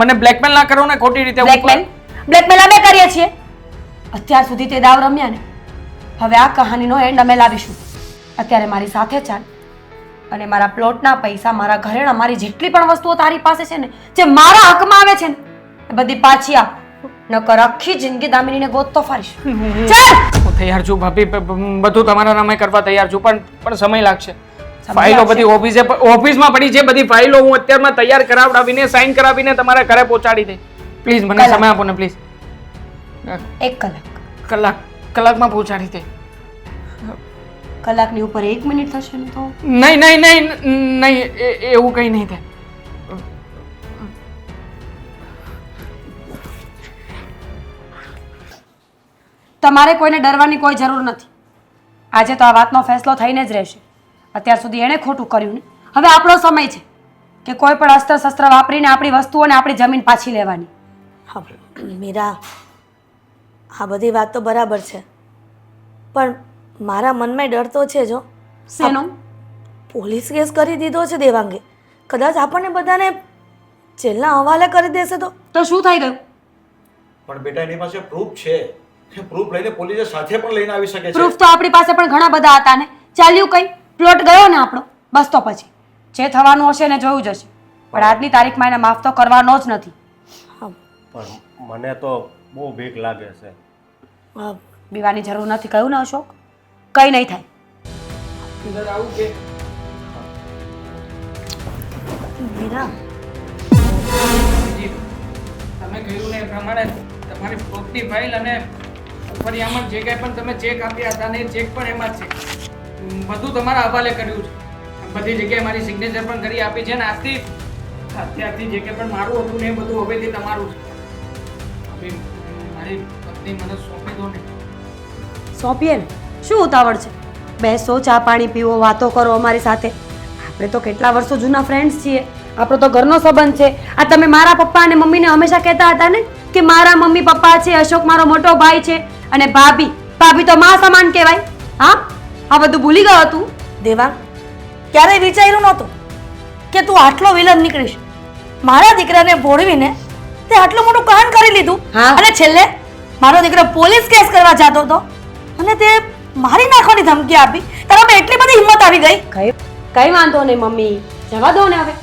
મને બ્લેકમેલ ના કરો ને ખોટી રીતે. બ્લેકમેલ? બ્લેકમેલ અમે કરીએ છીએ. અત્યાર સુધી તે દાવ રમ્યા ને, હવે આ કહાનીનો એન્ડ અમે લાવીશું. અત્યારે મારી સાથે ચાલ અને મારા પ્લોટના પૈસા, મારા ઘરેણા, મારી જેટલી પણ વસ્તુઓ તારી પાસે છે ને, જે મારા હકમાં આવે છે ને, એ બધી પાછી આપ. નકર આખી જિંદગી દામિનીને ગોતતો ફરીશ. ચાલ! હું તૈયાર છું ભાભી, બધું તમારા નામે કરવા તૈયાર છું, પણ સમય લાગશે. સમય ફાઇલો લાગશે. બધી ઓફિસમાં પડી છે. બધી ફાઇલો હું અત્યારમાં તૈયાર કરાવડાવીને સાઇન કરાવીને તમારા ઘરે પહોંચાડી દઈ. પ્લીઝ મને કલાક. સમય આપો ને પ્લીઝ. 1 કલાક. કલાકમાં પહોંચાડી દઈ. કલાકની ઉપર 1 મિનિટ થશે ને તો નહીં નહીં નહીં નહીં, એવું કંઈ નહીં થાય. તમારે કોઈને ડરવાની કોઈ જરૂર નથી. આજે તો આ વાતનો ફેસલો થઈને જ રહેશે. અત્યાર સુધી એણે ખોટું કર્યું ને, હવે આપણો સમય છે કે કોઈ પણ અસ્ત્ર શસ્ત્ર વાપરીને આપણી વસ્તુઓને આપણી જમીન પાછી લેવાની. હા મીરા, આ બધી વાત તો બરાબર છે, પણ મારા મનમાં ડર તો છે જો. શેનો? પોલીસ કેસ કરી દીધો છે દેવાંગે. કદાચ આપણને બધાને જેલના હવાલે કરી દેશે તો શું થઈ ગયું? પણ બેટા એની પાસે પ્રૂફ છે. પ્રૂફ લઈને પોલીસે સાથે પણ લઈને આવી શકે છે. પ્રૂફ તો આપણી પાસે પણ ઘણા બધા હતા ને. ચાલ્યું કઈ? પ્લોટ ગયો ને આપણો, બસ તો પછી જે થવાનું હશે ને જોયું જશે. પણ આજની તારીખમાં એને માફ તો કરવાનો જ નથી. પણ મને તો બહુ બીક લાગે છે. બીવાની જરૂર નથી, કહ્યું ને અશોક, કઈ નહીં થાય. અંદર આવું કે મીરા, તમે કહ્યું ને એ પ્રમાણે તમારી પ્રોપર્ટી ફાઇલ અને ફરિયામાં જે કંઈ પણ તમે ચેક આપ્યા હતા ને એ ચેક પણ એમાં જ છે. બધું તમારા હવાલે કર્યું છે. બધી જગ્યાએ મારી સિગ્નેચર પણ કરી આપી છે ને આજથી અત્યારથી જે કંઈ પણ મારું હતું ને એ બધું હવેથી તમારું છે. હવે મારી પત્ની મને સોંપી દો ને. સોંપીએ ને, શું ઉતાવળ છે? બેસો, ચા પાણી પીવો, વાતો કરો અમારી સાથે. આપણે તો કેટલા વર્ષો જૂના ફ્રેન્ડ્સ છીએ, આપણો તો ઘરનો સંબંધ છે. આ તમે મારા પપ્પા અને મમ્મીને હંમેશા કહેતા હતા ને કે મારા મમ્મી પપ્પા છે, અશોક મારો મોટો ભાઈ છે અને ભાભી તો માં સમાન કહેવાય. હા, આ બધું ભૂલી ગયો તું? દેવાંગ, ક્યારેય વિચાર્યું નહોતું કે તું આટલો વિલન નીકળીશ. મારા દીકરાને ભોળવીને તે આટલું મોટું કાંડ કરી લીધું. હા. અને છેલ્લે મારો દીકરો પોલીસ કેસ કરવા જતો હતો અને તે મારી નાખવાની ધમકી આપી. તારામાં એટલી બધી હિંમત આવી ગઈ કઈ વાંધો નહીં મમ્મી, જવા દો ને હવે.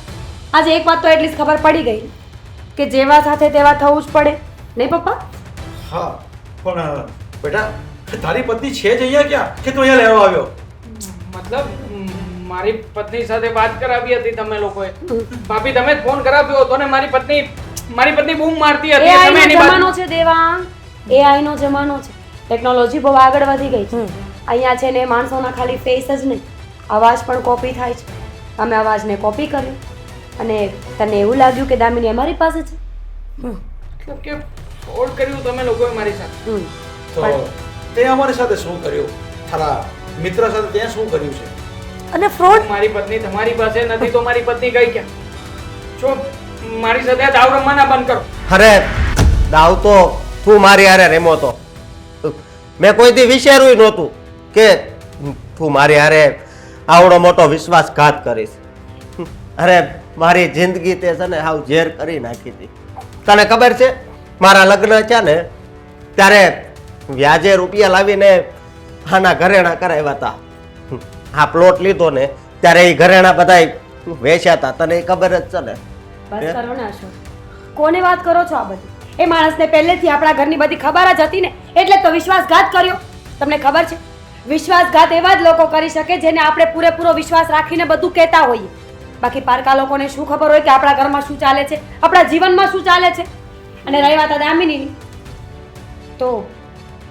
આજે એક વાત તો એટલી જ ખબર પડી ગઈ કે જેવા સાથે તેવા થવું જ પડે, નહીં પપ્પા? હા પણ બેટા તારી પત્ની છે જ અહીંયા ક્યાં કે તું અહીંયા લેવા આવ્યો? મતલબ મારી પત્ની સાથે વાત કરાવી હતી તમે લોકોએ. ભાભી તમે જ ફોન કરાવ્યો હતો ને મારી પત્ની બૂમ મારતી હતી. AI તમે નો એની વાત જમાનો છે દેવાંગ, AI નો જમાનો છે. ટેકનોલોજી બહુ આગળ વધી ગઈ છે. અહીંયા છે ને માણસોના ખાલી ફેસ જ નહીં, અવાજ પણ કોપી થાય છે. અમે અવાજને કોપી કર્યો અને તને એવું લાગ્યું કે દામિની અમારી પાસે છે. મતલબ કે ફ્રોડ કર્યું તમે લોકોએ મારી સાથે. હમ. તો તે અમારી સાથે શું કર્યું? તારા મિત્ર સાથે તે શું કર્યું છે? અને ફ્રોડ મારી પત્ની તમારી પાસે નથી તો મારી પત્ની ગઈ ક્યાં? જો મારી સાથે આ દાવ રમવાના બંધ કરો. અરે દાવ તો તું મારી હારે રમ્યો તો. મેં કોઈ દી વિચાર્યું નહોતું કે તું મારી હારે આવડો મોટો વિશ્વાસઘાત કરીશ. અરે મારી જિંદગી તે છે ને હાવ ઝેર કરી નાખી હતી. તને ખબર છે મારા લગ્ન છે ને ત્યારે વ્યાજે રૂપિયા લાવીને આના ઘરેણા કરાવ્યા હતા. આ પ્લોટ લીધો ને ત્યારે એ ઘરેણા બધા વેચ્યા હતા. તને એ ખબર જ છે ને? બસ કરો ને અશોક, કોને વાત કરો છો આ બધી? એ માણસને પહેલેથી આપણા ઘરની બધી ખબર જ હતી ને, એટલે તો વિશ્વાસઘાત કર્યો. તમને ખબર છે વિશ્વાસઘાત એવા જ લોકો કરી શકે જેને આપણે પૂરેપૂરો વિશ્વાસ રાખીને બધું કહેતા હોઈએ. બાકી પારકા લોકોને શું ખબર હોય કે આપણા ઘરમાં શું ચાલે છે, આપણા જીવનમાં શું ચાલે છે. અને રહી વાત આ દામિનીની, તો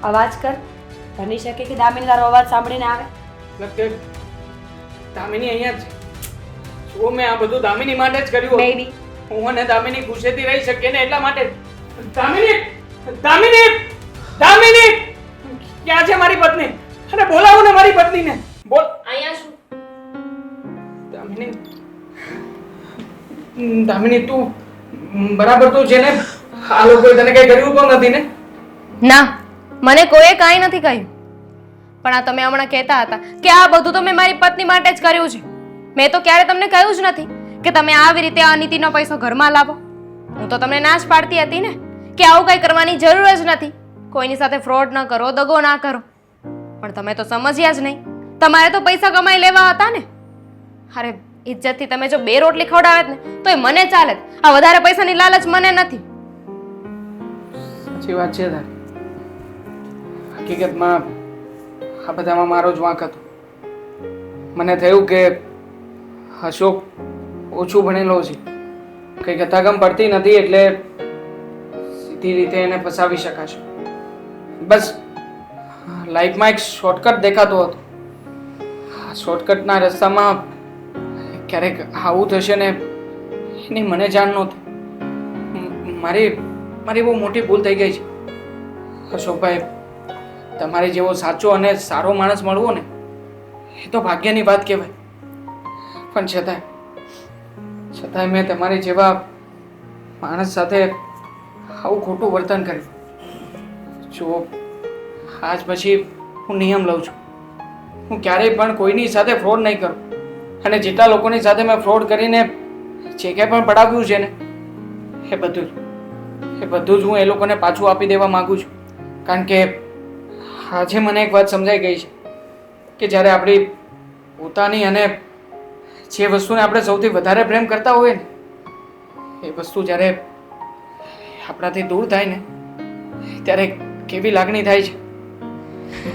અવાજ કર. બની શકે કે દામિની તારો અવાજ સાંભળીને આવે. મતલબ કે દામિની અહીંયા જ છે. જો મેં આ બધું દામિની માટે જ કર્યું હતું. Maybe. હું અને દામિની ખુશીથી રહી શકીએ ને એટલા માટે. દામિની દામિની દામિની ક્યાં છે મારી પત્ની? અરે બોલાવો ને મારી પત્નીને. બોલ. અહીંયા શું? દામિની દામિની તું બરાબર તો છે ને? આ લોકોએ તને કઈ કર્યું તો નથી ને? ના, મને કોઈએ કાંઈ નથી કહ્યું. પણ આ તમે હમણાં કહેતા હતા કે આ બધું તો મેં મારી પત્ની માટે જ કર્યું છે. મેં તો ક્યારે તમને કહ્યું જ નથી કે તમે આવી રીતે અનિતિનો પૈસો ઘરમાં લાવો. હું તો તમને ના જ પાડતી હતી ને કે આવું કંઈ કરવાની જરૂર જ નથી. કોઈની સાથે ફ્રોડ ન કરો, દગો ના કરો. પણ તમે તો સમજ્યા જ નહીં. તમારે તો પૈસા કમાઈ લેવા હતા ને. અરે ઇજ્જતથી તમે જો 2 રોટલી ખવડાવે ને તો એ મને ચાલે. આ વધારે પૈસાની લાલચ મને નથી. સાચી વાત છે તારી. હકીકતમાં આ બધામાં મારો જ વાંક હતો. મને થયું કે અશોક ઓછું ભણેલો છે, કંઈ કથાગમ પડતી નથી એટલે સીધી રીતે એને ફસાવી શકાશે. બસ લાઈફમાં એક શોર્ટકટ દેખાતો હતો. આ શોર્ટકટના રસ્તામાં ક્યારેક આવું થશે ને એની મને જાણ નહોતી. મારી બહુ મોટી ભૂલ થઈ ગઈ છે અશોકભાઈ. તમારી જેવો સાચો અને સારો માણસ મળવો ને એ તો ભાગ્યની વાત કહેવાય. પણ છતાંય મેં તમારી જેવા માણસ સાથે આવું ખોટું વર્તન કર્યું. જો આજ પછી હું નિયમ લઉં છું, હું ક્યારેય પણ કોઈની સાથે ફ્રોડ નહીં કરું. અને જેટલા લોકોની સાથે મેં ફ્રોડ કરીને જે કંઈ પણ પડાવ્યું છે ને એ બધું જ હું એ લોકોને પાછું આપી દેવા માંગુ છું. કારણ કે આજે મને એક વાત સમજાઈ ગઈ છે કે જ્યારે આપણી પોતાની અને જે વસ્તુને આપણે સૌથી વધારે પ્રેમ કરતા હોઈએ ને એ વસ્તુ જ્યારે આપણાથી દૂર થાય ને ત્યારે કેવી લાગણી થાય છે.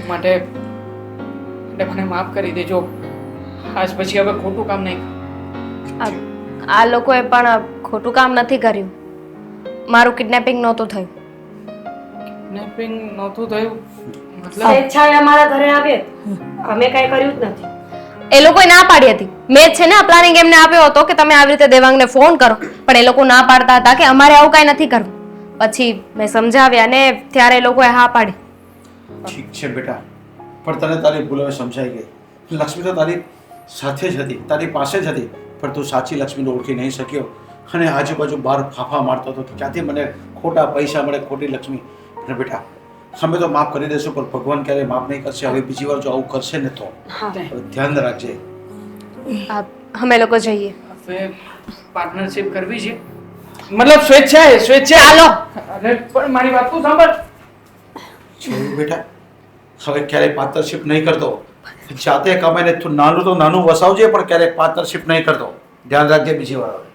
માટે મને માફ કરી દેજો. આજ પછી હવે ખોટું કામ નહીં કરું. આ લોકોએ પણ ખોટું કામ નથી કર્યું. મારું કિડનેપિંગ નહોતું થયું. કિડનેપિંગ નહોતું થયું મતલબ? સ્વેચ્છાએ અમારા ઘરે આવે, અમે કાંઈ કર્યું જ નથી. એ લોકોએ ના પાડી હતી. મેં જ છે ને આ પ્લાનિંગ એમને આપ્યો હતો કે તમે આવી રીતે દેવાંગને ફોન કરો, પણ એ લોકો ના પાડતા હતા કે અમારે આવું કાંઈ નથી કરવું. પછી મેં સમજાવ્યા ને ત્યારે એ લોકોએ હા પાડી. ઠીક છે બેટા, પણ તને તારી ભૂલ હવે સમજાઈ ગઈ. લક્ષ્મી તો તારી સાથે જ હતી, તારી પાસે જ હતી, પણ તું સાચી લક્ષ્મીને ઓળખી નહીં શક્યો અને આજુબાજુ બહાર ફાફા મારતો હતો કે ક્યાંથી મને ખોટા પૈસા મળે, ખોટી લક્ષ્મી. અને બેટા અમે તો માફ કરી દઈશું, પણ ભગવાન ક્યારેય માફ નહીં કરશે. હવે બીજી વાર જો આવું કરશે ને તો હવે ધ્યાન રાખજે. અમે લોકો જઈએ. હવે પાર્ટનરશિપ કરવી છે, મતલબ સ્વેચ્છાએ. ચાલો. અરે પણ મારી વાત તો સાંભળ. જોયું બેટા, હવે ક્યારેય પાર્ટનરશિપ નહીં કરતો. જાતે કમાઈને તું નાનું તો નાનું વસાવજે, પણ ક્યારેક પાર્ટનરશિપ નહીં કરતો. ધ્યાન રાખજે બીજી વાર.